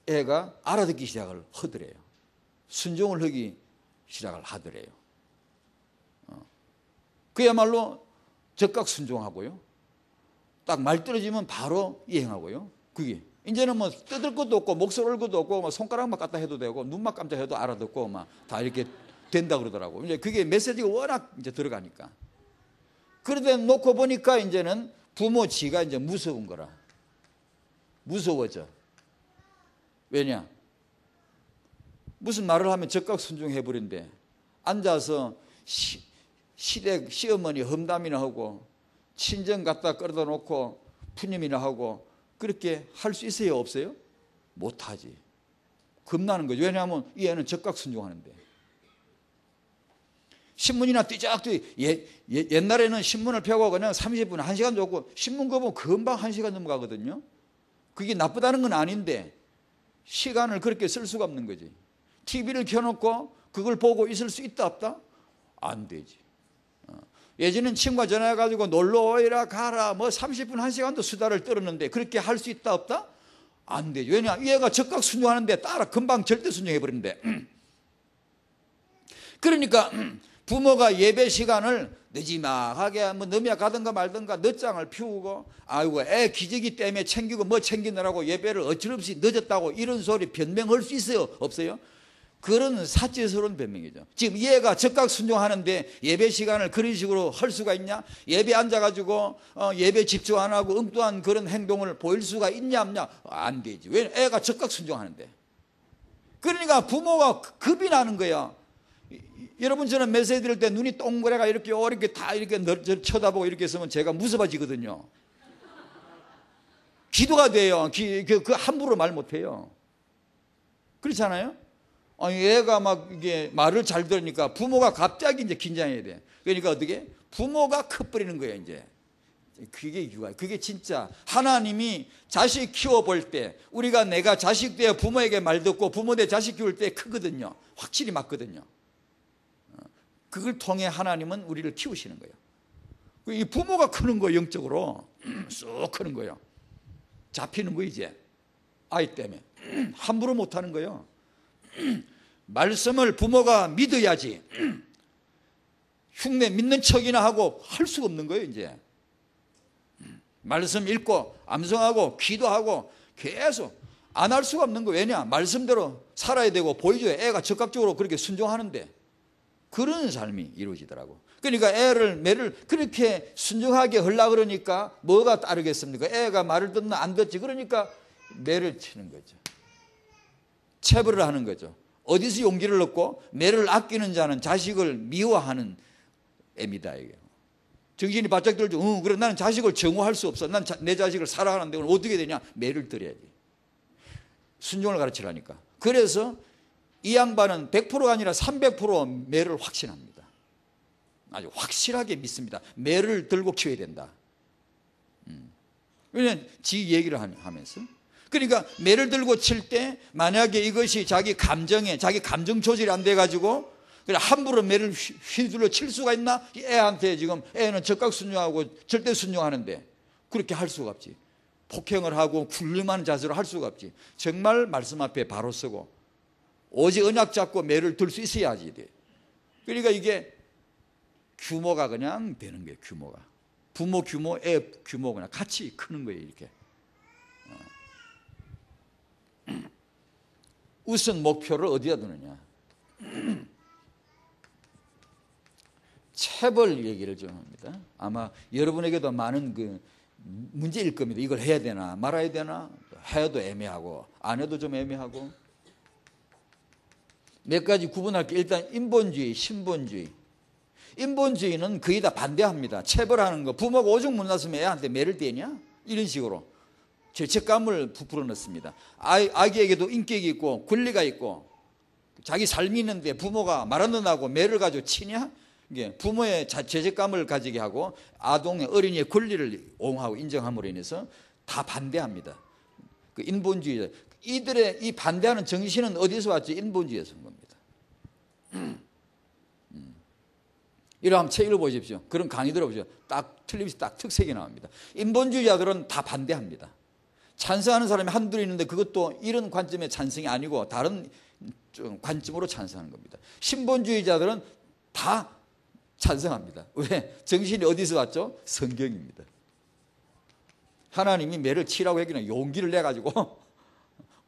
A: 애가 알아듣기 시작을 하더래요. 순종을 하기 시작을 하더래요. 그야말로 적각 순종하고요. 딱 말 떨어지면 바로 이행하고요. 그게 이제는 뭐 뜯을 것도 없고 목소리 올 것도 없고 손가락만 갖다 해도 되고 눈만 깜짝해도 알아듣고 막 다 이렇게 된다 그러더라고. 이제 그게 메시지가 워낙 이제 들어가니까. 그러다 놓고 보니까 이제는 부모 지가 이제 무서운 거라. 무서워져. 왜냐? 무슨 말을 하면 적각 순종해 버린대. 앉아서 시어머니 험담이나 하고 친정 갖다 끌어다 놓고 푸념이나 하고 그렇게 할 수 있어요? 없어요? 못하지. 겁나는 거죠. 왜냐하면 이 애는 적각 순종하는데. 신문이나 띠짝띠 옛날에는 신문을 펴고 그냥 30분, 1시간 줬고 신문 거 보면 금방 1시간 넘어가거든요. 그게 나쁘다는 건 아닌데 시간을 그렇게 쓸 수가 없는 거지. TV를 켜놓고 그걸 보고 있을 수 있다 없다? 안 되지. 예전엔 친구가 전화해가지고 놀러 오이라 가라 뭐 30분 1시간도 수다를 떨었는데 그렇게 할 수 있다 없다? 안 되죠. 왜냐? 얘가 적각 순종하는데 따라 금방 절대 순종해버린대. 그러니까 부모가 예배 시간을 늦지막하게 뭐 넘야 가든가 말든가 늦장을 피우고 아이고 애 기저귀 때문에 챙기고 뭐 챙기느라고 예배를 어찌없이 늦었다고 이런 소리 변명할 수 있어요? 없어요? 그런 사치스러운 변명이죠. 지금 얘가 적각 순종하는데 예배 시간을 그런 식으로 할 수가 있냐? 예배 앉아가지고 예배 집중 안 하고 엉뚱한 그런 행동을 보일 수가 있냐 없냐? 안 되지. 왜? 애가 적각 순종하는데. 그러니까 부모가 겁이 나는 거야. 여러분 저는 메시지 들을 때 눈이 동그래가 이렇게 다 이렇게 쳐다보고 이렇게 있으면 제가 무서워지거든요. 기도가 돼요. 그 함부로 말 못해요. 그렇잖아요? 아니, 얘가 막 이게 말을 잘 들으니까 부모가 갑자기 이제 긴장해야 돼. 그러니까 어떻게? 부모가 커버리는 거예요, 이제. 그게 이유가. 그게 진짜 하나님이 자식 키워볼 때 내가 자식 때 부모에게 말 듣고 부모 대 자식 키울 때 크거든요. 확실히 맞거든요. 그걸 통해 하나님은 우리를 키우시는 거예요. 이 부모가 크는 거예요, 영적으로. 쑥 크는 거예요. 잡히는 거 이제. 아이 때문에. 함부로 못하는 거예요. 말씀을 부모가 믿어야지. 흉내 믿는 척이나 하고 할 수가 없는 거예요, 이제. 말씀 읽고 암송하고 기도하고 계속 안 할 수가 없는 거예요. 왜냐? 말씀대로 살아야 되고 보여줘야 애가 적극적으로 그렇게 순종하는데 그런 삶이 이루어지더라고. 그러니까 매를 그렇게 순종하게 하려고 그러니까 뭐가 따르겠습니까? 애가 말을 듣나 안 듣지. 그러니까 매를 치는 거죠. 체벌을 하는 거죠. 어디서 용기를 얻고 매를 아끼는 자는 자식을 미워하는 애입니다. 이게. 정신이 바짝 들죠. 그래 나는 자식을 정오할 수 없어. 난 내 자식을 사랑하는데 그럼 어떻게 되냐? 매를 들어야지. 순종을 가르치라니까. 그래서 이 양반은 100%가 아니라 300% 매를 확신합니다. 아주 확실하게 믿습니다. 매를 들고 키워야 된다. 왜냐하면 지 얘기를 하면서. 그러니까 매를 들고 칠 때 만약에 이것이 자기 감정 조절이 안 돼가지고 그래 함부로 매를 휘둘러 칠 수가 있나? 애한테 지금 애는 적각 순종하고 절대 순종하는데 그렇게 할 수가 없지. 폭행을 하고 굴림하는 자세로 할 수가 없지. 정말 말씀 앞에 바로 서고 오직 언약 잡고 매를 들 수 있어야지 돼. 그러니까 이게 규모가 그냥 되는 거예요. 규모가. 부모 규모, 애 규모 그냥 같이 크는 거예요. 이렇게. 우선 목표를 어디다 두느냐. 체벌 얘기를 좀 합니다. 아마 여러분에게도 많은 그 문제일 겁니다. 이걸 해야 되나 말아야 되나 해도 애매하고 안 해도 좀 애매하고 몇 가지 구분할게요. 일단 인본주의, 신본주의. 인본주의는 거의 다 반대합니다. 체벌하는 거. 부모가 오죽 못났으면 애한테 매를 대냐? 이런 식으로 죄책감을 부풀어 넣습니다. 아기에게도 인격이 있고 권리가 있고 자기 삶이 있는데 부모가 말 안 듣는다고 매를 가지고 치냐? 이게 부모의 죄책감을 가지게 하고 아동의 어린이의 권리를 옹호하고 인정함으로 인해서 다 반대합니다. 그 인본주의자. 이들의 이 반대하는 정신은 어디서 왔죠? 인본주의에서 온 겁니다. 이러 한번 책 읽어보십시오. 그런 강의 들어보십시오. 딱 틀림없이 딱 특색이 나옵니다. 인본주의자들은 다 반대합니다. 찬성하는 사람이 한둘 있는데 그것도 이런 관점의 찬성이 아니고 다른 관점으로 찬성하는 겁니다. 신본주의자들은 다 찬성합니다. 왜? 정신이 어디서 왔죠? 성경입니다. 하나님이 매를 치라고 했기는 용기를 내가지고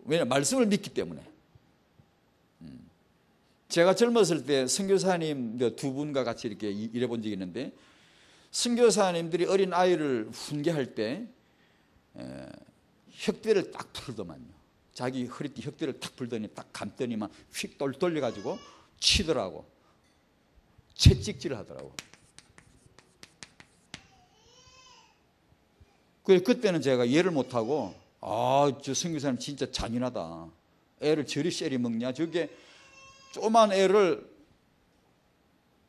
A: 왜냐하면 말씀을 믿기 때문에. 제가 젊었을 때 선교사님 두 분과 같이 이렇게 일해본 적이 있는데 선교사님들이 어린 아이를 훈계할 때 혁대를 딱 풀더만요. 자기 허리띠 혁대를 딱 풀더니 딱 감더니만 휙 돌려가지고 치더라고. 채찍질을 하더라고. 그때는 제가 이해를 못하고 저 선교사님 진짜 잔인하다. 애를 저리 쎄리 먹냐. 저게 조그만 애를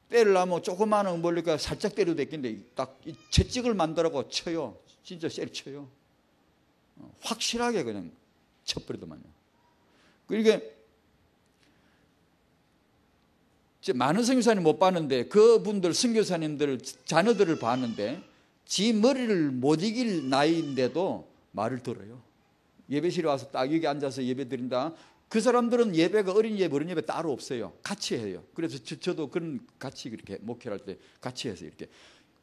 A: 때리려면 조그마한 멀리가 살짝 때려도 됐겠는데 딱 채찍을 만들라고 쳐요. 진짜 쎄리 쳐요. 확실하게 그냥 쳐버리더만요. 그러니까 많은 선교사님 못 봤는데 그분들 선교사님들 자녀들을 봤는데 지 머리를 못 이길 나이인데도 말을 들어요. 예배실에 와서 딱 여기 앉아서 예배 드린다. 그 사람들은 예배가 어린 예배, 어린 예배 따로 없어요. 같이 해요. 그래서 저도 그런 같이 그렇게 목회할 때 같이 해서 이렇게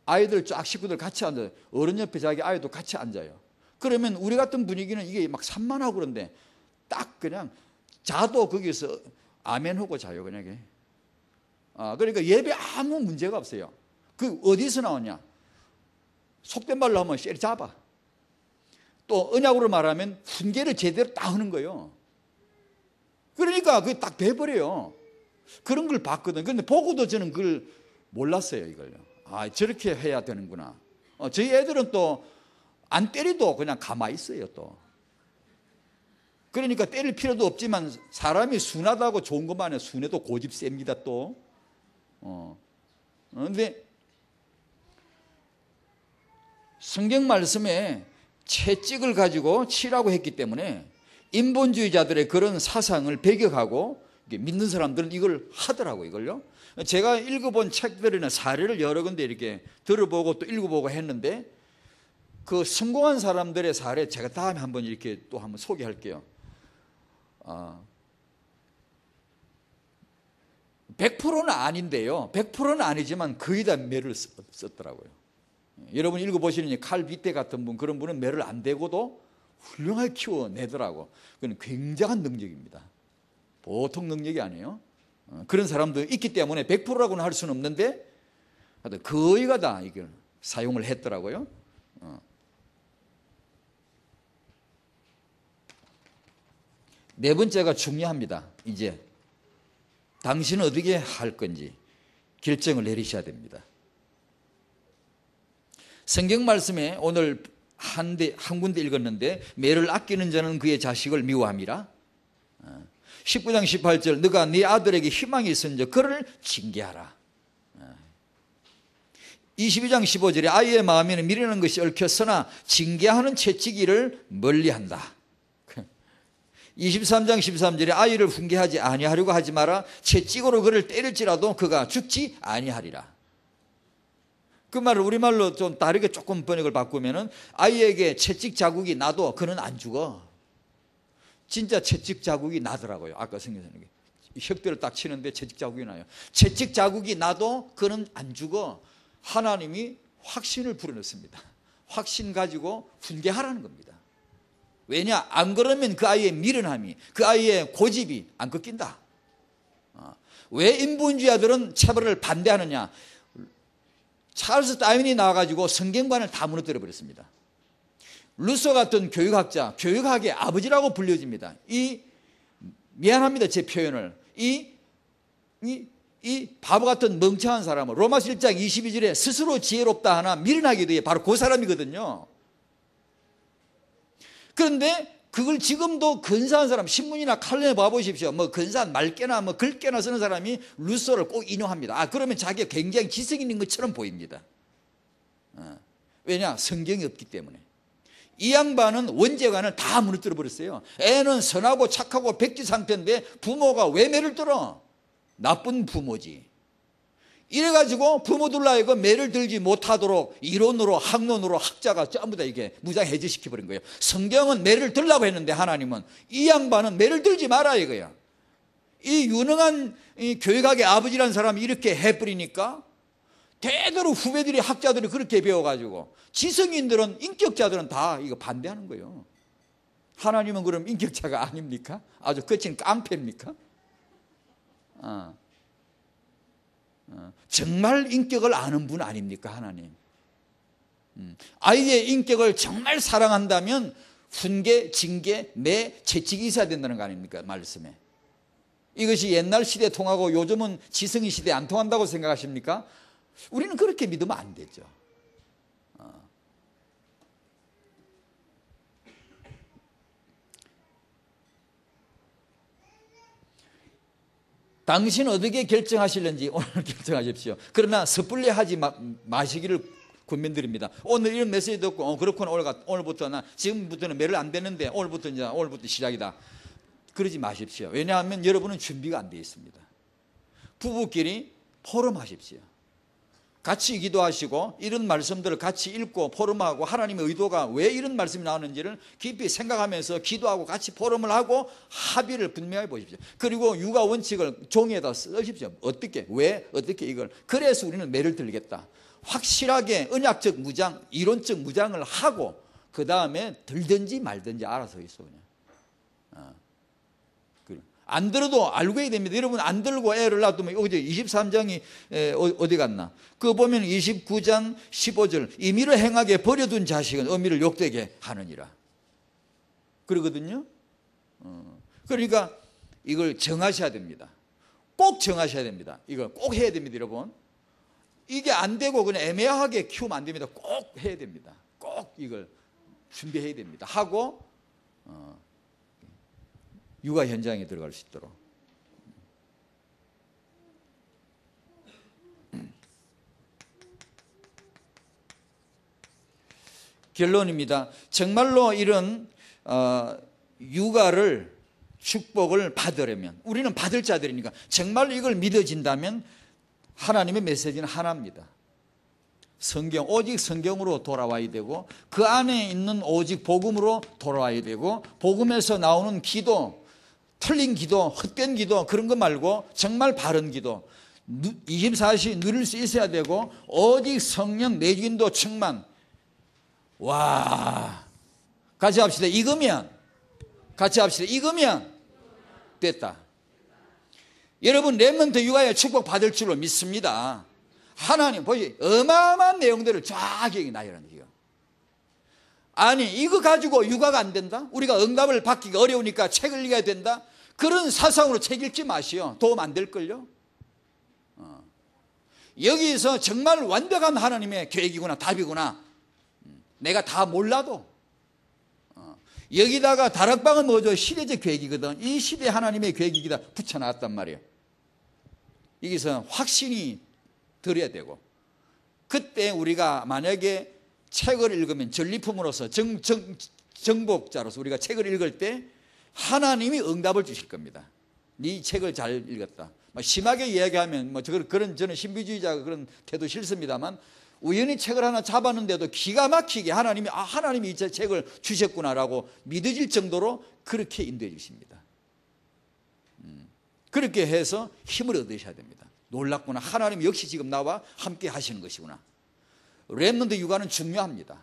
A: 아이들 쫙 식구들 같이 앉아요. 어른 옆에 자기 아이도 같이 앉아요. 그러면 우리 같은 분위기는 이게 막 산만하고 그런데 딱 그냥 자도 거기서 아멘 하고 자요. 그냥. 그러니까 예배 아무 문제가 없어요. 그 어디서 나오냐? 속된 말로 하면 쎄리 잡아. 또 언약으로 말하면 훈계를 제대로 딱 하는 거예요. 그러니까 그게 딱 돼버려요. 그런 걸 봤거든. 그런데 보고도 저는 그걸 몰랐어요. 이걸요. 저렇게 해야 되는구나. 저희 애들은 또 안 때리도 그냥 가만히 있어요. 또. 그러니까 때릴 필요도 없지만 사람이 순하다고 좋은 것만 해. 순해도 고집 셉니다. 또. 그런데 성경 말씀에 채찍을 가지고 치라고 했기 때문에 인본주의자들의 그런 사상을 배격하고 믿는 사람들은 이걸 하더라고요. 이걸요. 제가 읽어본 책들이나 사례를 여러 군데 이렇게 들어보고 또 읽어보고 했는데 그 성공한 사람들의 사례 제가 다음에 한번 이렇게 또 한번 소개할게요. 100%는 아닌데요. 100%는 아니지만 거의 다 매를 썼더라고요. 여러분 읽어보시는 칼 빗대 같은 분, 그런 분은 매를 안 대고도 훌륭하게 키워내더라고. 그건 굉장한 능력입니다. 보통 능력이 아니에요. 그런 사람도 있기 때문에 100%라고는 할 수는 없는데 거의가 다 이걸 사용을 했더라고요. 네 번째가 중요합니다. 이제 당신은 어떻게 할 건지 결정을 내리셔야 됩니다. 성경 말씀에 오늘 한 군데 읽었는데 매를 아끼는 자는 그의 자식을 미워함이라. 19장 18절 너가 네 아들에게 희망이 있은즉 그를 징계하라. 22장 15절에 아이의 마음에는 미련한 것이 얽혔으나 징계하는 채찍이를 멀리한다. 23장 13절에 아이를 훈계하지 아니하려고 하지 마라. 채찍으로 그를 때릴지라도 그가 죽지 아니하리라. 그 말을 우리말로 좀 다르게 조금 번역을 바꾸면은 아이에게 채찍 자국이 나도 그는 안 죽어. 진짜 채찍 자국이 나더라고요. 아까 성경에는 혁대를 딱 치는데 채찍 자국이 나요. 채찍 자국이 나도 그는 안 죽어. 하나님이 확신을 불어넣습니다. 확신 가지고 훈계하라는 겁니다. 왜냐? 안 그러면 그 아이의 미련함이, 그 아이의 고집이 안 꺾인다. 왜 인본주의자들은 체벌을 반대하느냐? 찰스 다윈이 나와가지고 성경관을 다 무너뜨려 버렸습니다. 루소 같은 교육학자, 교육학의 아버지라고 불려집니다. 미안합니다, 제 표현을. 이 이 바보 같은 멍청한 사람은 로마서 1장 22절에 스스로 지혜롭다 하나 미련하게 돼 바로 그 사람이거든요. 그런데 그걸 지금도 근사한 사람, 신문이나 칼럼에 봐보십시오. 뭐 근사한 말깨나 뭐 글깨나 쓰는 사람이 루소를 꼭 인용합니다. 그러면 자기가 굉장히 지성 있는 것처럼 보입니다. 왜냐? 성경이 없기 때문에. 이 양반은 원죄관을 다 무너뜨려 버렸어요. 애는 선하고 착하고 백지상태인데 부모가 왜 매를 들어? 나쁜 부모지. 이래가지고 부모들 하여금 매를 들지 못하도록 이론으로 학론으로 학자가 전부 다 이게 무장해제시켜버린 거예요. 성경은 매를 들라고 했는데 하나님은 이 양반은 매를 들지 마라 이거야. 이 유능한 이 교육학의 아버지라는 사람이 이렇게 해버리니까 대대로 후배들이 학자들이 그렇게 배워가지고 지성인들은 인격자들은 다 이거 반대하는 거예요. 하나님은 그럼 인격자가 아닙니까? 아주 거친 깡패입니까? 정말 인격을 아는 분 아닙니까 하나님? 아이의 인격을 정말 사랑한다면 훈계, 징계, 매, 채찍이 있어야 된다는 거 아닙니까 말씀에. 이것이 옛날 시대 통하고 요즘은 지성인 시대 안 통한다고 생각하십니까? 우리는 그렇게 믿으면 안 되죠. 당신 어떻게 결정하실는지 오늘 결정하십시오. 그러나 섣불리 하지 마시기를 권면드립니다. 오늘 이런 메시지 듣고 그렇구나 오늘부터 나 지금부터는 매를 안 되는데 오늘부터 시작이다. 그러지 마십시오. 왜냐하면 여러분은 준비가 안 되어 있습니다. 부부끼리 포럼하십시오. 같이 기도하시고 이런 말씀들을 같이 읽고 포럼하고 하나님의 의도가 왜 이런 말씀이 나오는지를 깊이 생각하면서 기도하고 같이 포럼을 하고 합의를 분명히 보십시오. 그리고 육아 원칙을 종이에다 쓰십시오. 어떻게 왜 어떻게 이걸 그래서 우리는 매를 들겠다. 확실하게 언약적 무장 이론적 무장을 하고 그 다음에 들든지 말든지 알아서 있어 그냥. 안 들어도 알고 해야 됩니다. 여러분 안 들고 애를 놔두면 어제 23장이 어디 갔나? 그거 보면 29장 15절 임의로 행하게 버려둔 자식은 어미를 욕되게 하느니라. 그러거든요. 그러니까 이걸 정하셔야 됩니다. 꼭 정하셔야 됩니다. 이걸 꼭 해야 됩니다, 여러분. 이게 안 되고 그냥 애매하게 키우면 안 됩니다. 꼭 해야 됩니다. 꼭 이걸 준비해야 됩니다. 하고 육아 현장에 들어갈 수 있도록. 결론입니다. 정말로 이런 육아를 축복을 받으려면 우리는 받을 자들이니까 정말로 이걸 믿어진다면 하나님의 메시지는 하나입니다. 성경, 오직 성경으로 돌아와야 되고 그 안에 있는 오직 복음으로 돌아와야 되고 복음에서 나오는 기도 틀린 기도, 헛된 기도 그런 거 말고 정말 바른 기도 24시 누릴 수 있어야 되고 오직 성령 내주인도 충만. 와, 같이 합시다. 이거면 같이 합시다. 이거면 됐다. 여러분 렘넌트 육아에 축복 받을 줄로 믿습니다. 하나님 보시 어마어마한 내용들을 쫙 여기 나열하는. 아니 이거 가지고 육아가 안 된다? 우리가 응답을 받기가 어려우니까 책을 읽어야 된다? 그런 사상으로 책 읽지 마시오. 도움 안 될걸요? 여기서 정말 완벽한 하나님의 계획이구나 답이구나. 내가 다 몰라도 여기다가 다락방은 뭐죠? 시대적 계획이거든. 이 시대 하나님의 계획이기다 붙여놨단 말이에요. 여기서 확신이 들어야 되고 그때 우리가 만약에 책을 읽으면 전리품으로서 정복자로서 우리가 책을 읽을 때 하나님이 응답을 주실 겁니다. 네 책을 잘 읽었다. 심하게 이야기하면 저는 신비주의자가 그런 태도 싫습니다만 우연히 책을 하나 잡았는데도 기가 막히게 하나님이 이 책을 주셨구나라고 믿어질 정도로 그렇게 인도해 주십니다. 그렇게 해서 힘을 얻으셔야 됩니다. 놀랍구나. 하나님 역시 지금 나와 함께 하시는 것이구나. 렘넌트 육아는 중요합니다.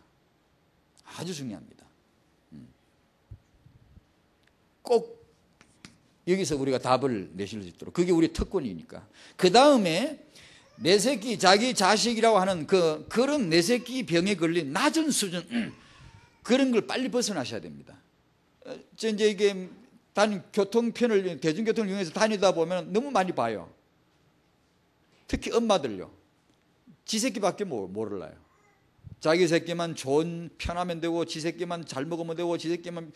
A: 아주 중요합니다. 꼭 여기서 우리가 답을 내실 수 있도록 그게 우리 특권이니까. 그 다음에 내 새끼 자기 자식이라고 하는 그런 내 새끼 병에 걸린 낮은 수준 그런 걸 빨리 벗어나셔야 됩니다. 이제 이게 대중교통을 이용해서 다니다 보면 너무 많이 봐요. 특히 엄마들요. 지 새끼밖에 모를라요. 자기 새끼만 편하면 되고, 지 새끼만 잘 먹으면 되고, 지 새끼만,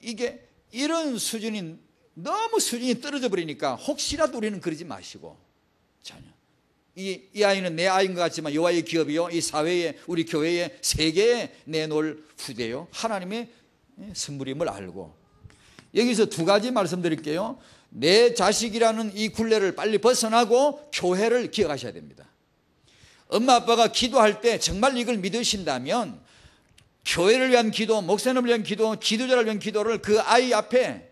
A: 이게 이런 수준이 너무 수준이 떨어져 버리니까 혹시라도 우리는 그러지 마시고, 전혀. 이 아이는 내 아이인 것 같지만 여호와의 기업이요, 이 사회에, 우리 교회에, 세계에 내놓을 후대요, 하나님의 선물임을 알고. 여기서 두 가지 말씀드릴게요. 내 자식이라는 이 굴레를 빨리 벗어나고 교회를 기억하셔야 됩니다. 엄마 아빠가 기도할 때 정말 이걸 믿으신다면 교회를 위한 기도, 목사님을 위한 기도, 기도자를 위한 기도를 그 아이 앞에,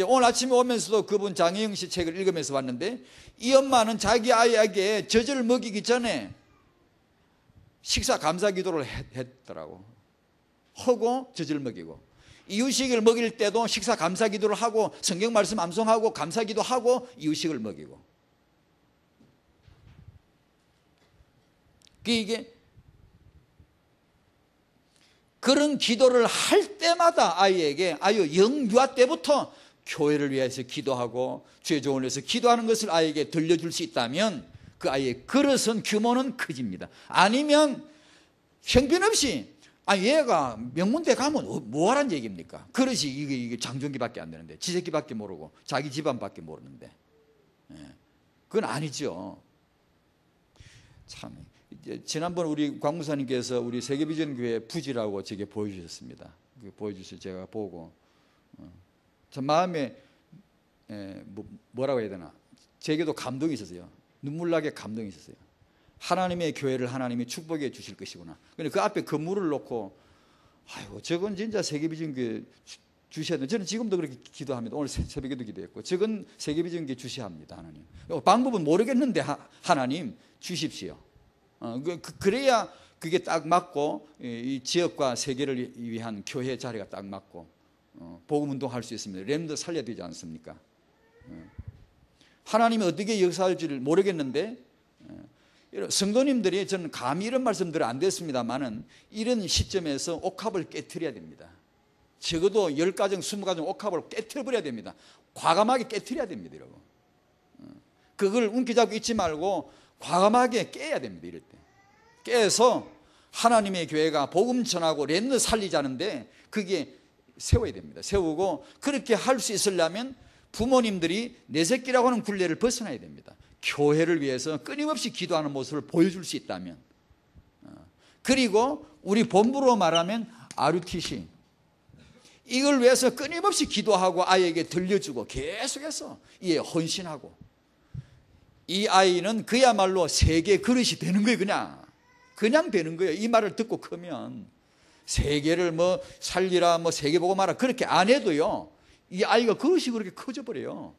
A: 오늘 아침에 오면서도 그분 장혜영 씨 책을 읽으면서 왔는데, 이 엄마는 자기 아이에게 젖을 먹이기 전에 식사 감사 기도를 했더라고. 하고 젖을 먹이고, 이유식을 먹일 때도 식사 감사 기도를 하고, 성경 말씀 암송하고 감사 기도하고 이유식을 먹이고. 이게 그런 기도를 할 때마다 아이에게, 아유 영유아 때부터 교회를 위해서 기도하고 죄 조언을 위해서 기도하는 것을 아이에게 들려줄 수 있다면 그 아이의 그릇은, 규모는 커집니다. 아니면 형편없이, 얘가 명문대 가면 뭐 하란 얘기입니까? 그릇이 이게 장종기밖에 안 되는데, 지새끼밖에 모르고 자기 집안밖에 모르는데, 그건 아니죠. 참, 지난번 우리 광무사님께서 우리 세계비전교회 부지라고 제게 보여주셨습니다. 보여주셔서 제가 보고 참 마음에 뭐라고 해야 되나, 제게도 감동이 있었어요. 눈물나게 감동이 있었어요. 하나님의 교회를 하나님이 축복해 주실 것이구나. 근데 그 앞에 건물을 놓고, 아이고 저건 진짜 세계비전교회 주셔야 돼. 저는 지금도 그렇게 기도합니다. 오늘 새벽에도 기도했고, 저건 세계비전교회 주셔야 합니다. 하나님. 방법은 모르겠는데 하나님 주십시오. 그래야 그게 딱 맞고, 이 지역과 세계를 위한 교회 자리가 딱 맞고, 복음운동 할 수 있습니다. 렘도 살려야 되지 않습니까? 하나님이 어떻게 역사할지를 모르겠는데, 성도님들이, 저는 감히 이런 말씀들은 안 됐습니다만은, 이런 시점에서 옥합을 깨트려야 됩니다. 적어도 10가정, 20가정 옥합을 깨트려버려야 됩니다. 과감하게 깨트려야 됩니다, 여러분. 그걸 움켜잡고 있지 말고 과감하게 깨야 됩니다. 이럴 때 깨서 하나님의 교회가 복음 전하고 렘넌트 살리자는데 그게 세워야 됩니다. 세우고, 그렇게 할 수 있으려면 부모님들이 내 새끼라고 하는 굴레를 벗어나야 됩니다. 교회를 위해서 끊임없이 기도하는 모습을 보여줄 수 있다면. 그리고 우리 본부로 말하면 RUTC, 이걸 위해서 끊임없이 기도하고 아이에게 들려주고 계속해서 이에 헌신하고, 이 아이는 그야말로 세계 그릇이 되는 거예요. 그냥 되는 거예요. 이 말을 듣고 크면 세계를 살리라, 세계 보고 말아, 그렇게 안 해도요, 이 아이가 그릇이 그렇게 커져버려요.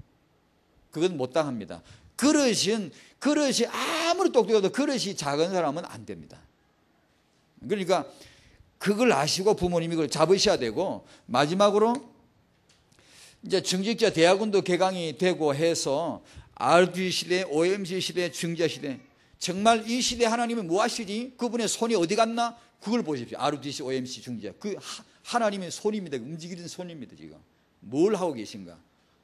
A: 그건 못 당합니다. 그릇이 아무리 똑똑해도 그릇이 작은 사람은 안 됩니다. 그러니까 그걸 아시고 부모님이 그걸 잡으셔야 되고, 마지막으로 이제 중직자 대학원도 개강이 되고 해서 RD 시대, OMC 시대, 중직자 시대, 정말 이 시대 하나님이 뭐 하시지? 그분의 손이 어디 갔나? 그걸 보십시오. RDC, OMC, 중직자, 그 하나님의 손입니다. 움직이는 손입니다. 지금 뭘 하고 계신가?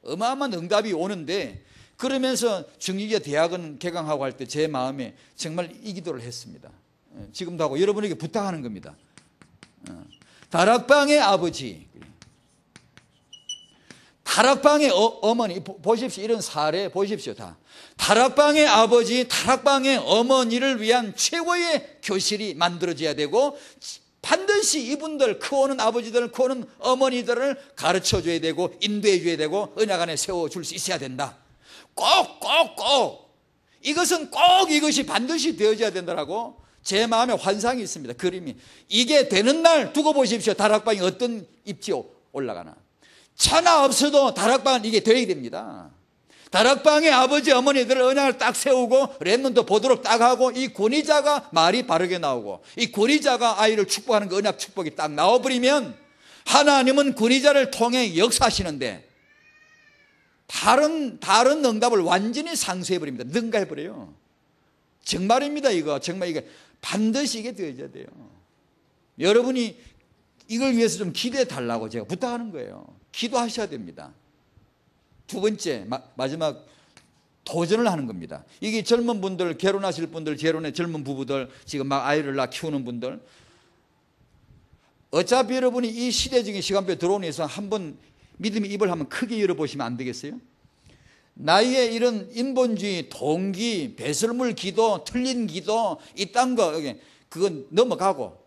A: 어마어마한 응답이 오는데, 그러면서 중직자 대학원 개강하고 할 때 제 마음에 정말 이 기도를 했습니다. 지금도 하고 여러분에게 부탁하는 겁니다. 다락방의 아버지, 다락방의 어머니, 보십시오. 이런 사례 보십시오. 다 다락방의 아버지, 다락방의 어머니를 위한 최고의 교실이 만들어져야 되고, 반드시 이분들, 크오는 아버지들, 크오는 어머니들을 가르쳐줘야 되고, 인도해줘야 되고, 은약 안에 세워줄 수 있어야 된다. 꼭 이것은 꼭 이것이 반드시 되어져야 된다라고 제 마음에 환상이 있습니다. 그림이. 이게 되는 날 두고 보십시오. 다락방이 어떤 입지 올라가나. 천하 없어도 다락방은 이게 되어야 됩니다. 다락방의 아버지 어머니들을 언약을 딱 세우고 렘넌트 보도록 딱 하고, 이 권위자가 말이 바르게 나오고, 이 권위자가 아이를 축복하는 그 언약 축복이 딱 나와버리면, 하나님은 권위자를 통해 역사하시는데 다른 응답을 완전히 상쇄해버립니다. 능가해버려요. 정말입니다. 이거 정말 이게 반드시 이게 되어야 돼요. 여러분이 이걸 위해서 좀 기도해 달라고 제가 부탁하는 거예요. 기도하셔야 됩니다. 두 번째, 마지막 도전을 하는 겁니다. 이게 젊은 분들, 결혼하실 분들, 결혼의 젊은 부부들, 지금 막 아이를 낳아 키우는 분들, 어차피 여러분이 이 시대적인 시간표에 들어오는 이상 한번 믿음의 입을 한번 크게 열어보시면 안 되겠어요? 나의 이런 인본주의, 동기, 배설물 기도, 틀린 기도, 이딴 거, 그건 넘어가고,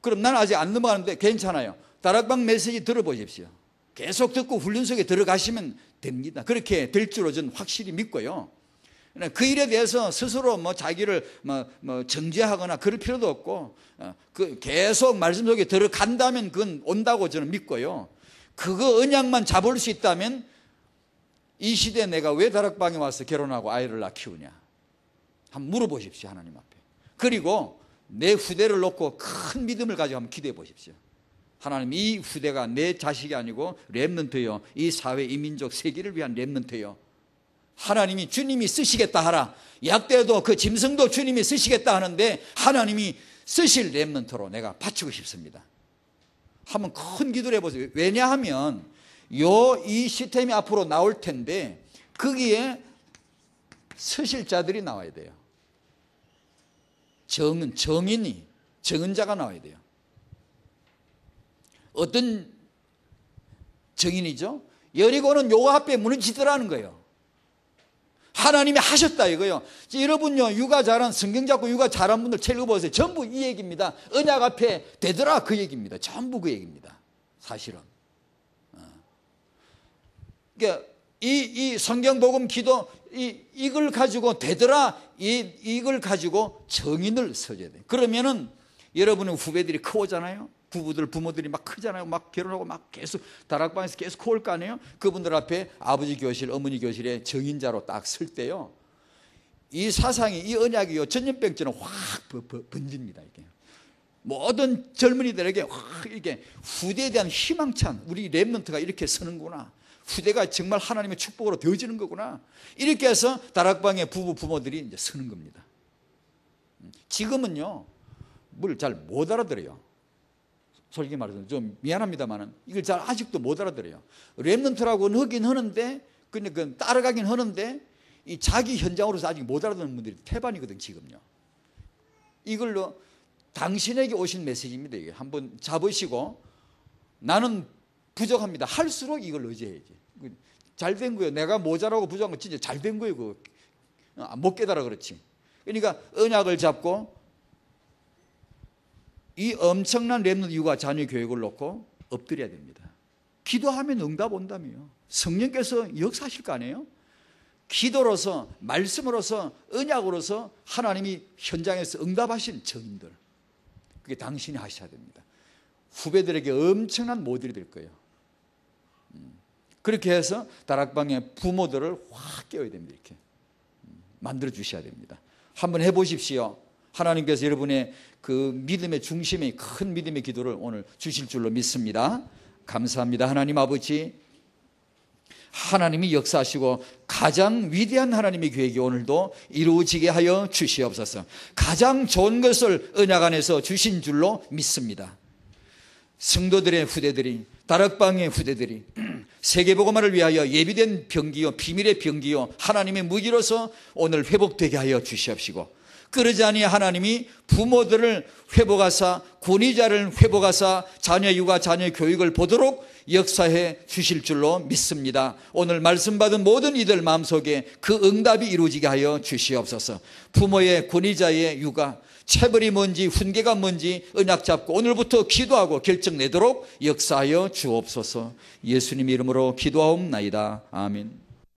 A: 그럼 나는 아직 안 넘어가는데 괜찮아요. 다락방 메시지 들어보십시오. 계속 듣고 훈련 속에 들어가시면 됩니다. 그렇게 될 줄로 저는 확실히 믿고요. 그 일에 대해서 스스로 자기를 정죄하거나 그럴 필요도 없고, 계속 말씀 속에 들어간다면 그건 온다고 저는 믿고요. 그거 언약만 잡을 수 있다면 이 시대에 내가 왜 다락방에 와서 결혼하고 아이를 낳아 키우냐, 한번 물어보십시오, 하나님 앞에. 그리고 내 후대를 놓고 큰 믿음을 가지고 한번 기도해 보십시오. 하나님, 이 후대가 내 자식이 아니고 렘넌트요, 이 사회, 이 민족, 세계를 위한 렘넌트요, 하나님이 주님이 쓰시겠다 하라. 약대도 그 짐승도 주님이 쓰시겠다 하는데 하나님이 쓰실 렘넌트로 내가 바치고 싶습니다. 한번 큰 기도를 해보세요. 왜냐하면 이 시스템이 앞으로 나올 텐데 거기에 서실 자들이 나와야 돼요. 정인자가 나와야 돼요. 어떤 정인이죠? 여리고는 요 앞에 무너지더라는 거예요. 하나님이 하셨다 이거요. 여러분요, 육아 잘한, 성경 잡고 육아 잘한 분들 책 읽어보세요. 전부 이 얘기입니다. 언약 앞에 되더라 그 얘기입니다. 전부 그 얘기입니다. 사실은. 그러니까 이 성경 복음 기도 이걸 가지고 되더라, 이걸 가지고 정인을 서줘야 돼요. 그러면은 여러분의 후배들이 커오잖아요. 부모들이 막 크잖아요. 막 결혼하고 막 계속 다락방에서 계속 커올 거 아니에요. 그분들 앞에 아버지 교실, 어머니 교실에 정인자로 딱 설 때요, 이 사상이, 이 언약이요, 전염병처럼 확 번집니다. 이게 모든 젊은이들에게 확 이게 후대에 대한 희망찬, 우리 렘넌트가 이렇게 서는구나, 후대가 정말 하나님의 축복으로 되어지는 거구나, 이렇게 해서 다락방의 부모들이 이제 서는 겁니다. 지금은요, 뭘 잘 못 알아들어요. 솔직히 말해서 좀 미안합니다만 이걸 잘 아직도 못 알아들어요. 렘넌트라고는 하긴 하는데, 그냥 따라가긴 하는데 이 자기 현장으로서 아직 못 알아듣는 분들이 태반이거든 지금요. 이걸로 당신에게 오신 메시지입니다. 이게 한번 잡으시고, 나는 부족합니다. 할수록 이걸 의지해야지. 잘된 거예요. 내가 모자라고 부족한 거 진짜 잘된 거예요. 못 깨달아 그렇지. 그러니까 언약을 잡고 이 엄청난 렘넌트 육아 자녀 교육을 놓고 엎드려야 됩니다. 기도하면 응답 온다며요. 성령께서 역사하실 거 아니에요? 기도로서, 말씀으로서, 언약으로서 하나님이 현장에서 응답하신 정인들, 그게 당신이 하셔야 됩니다. 후배들에게 엄청난 모델이 될 거예요. 그렇게 해서 다락방의 부모들을 확 깨워야 됩니다. 이렇게 만들어 주셔야 됩니다. 한번 해보십시오. 하나님께서 여러분의 그 믿음의 중심에 큰 믿음의 기도를 오늘 주실 줄로 믿습니다. 감사합니다. 하나님 아버지, 하나님이 역사하시고 가장 위대한 하나님의 계획이 오늘도 이루어지게 하여 주시옵소서. 가장 좋은 것을 언약 안에서 주신 줄로 믿습니다. 성도들의 후대들이, 다락방의 후대들이 세계복음화를 위하여 예비된 병기요, 비밀의 병기요, 하나님의 무기로서 오늘 회복되게 하여 주시옵시고, 그러지 아니 하나님이 부모들을 회복하사, 권위자를 회복하사 자녀 육아, 자녀 교육을 보도록 역사해 주실 줄로 믿습니다. 오늘 말씀 받은 모든 이들 마음속에 그 응답이 이루어지게 하여 주시옵소서. 부모의, 권위자의 육아, 체벌이 뭔지 훈계가 뭔지 언약 잡고 오늘부터 기도하고 결정 내도록 역사하여 주옵소서. 예수님 이름으로 기도하옵나이다. 아멘.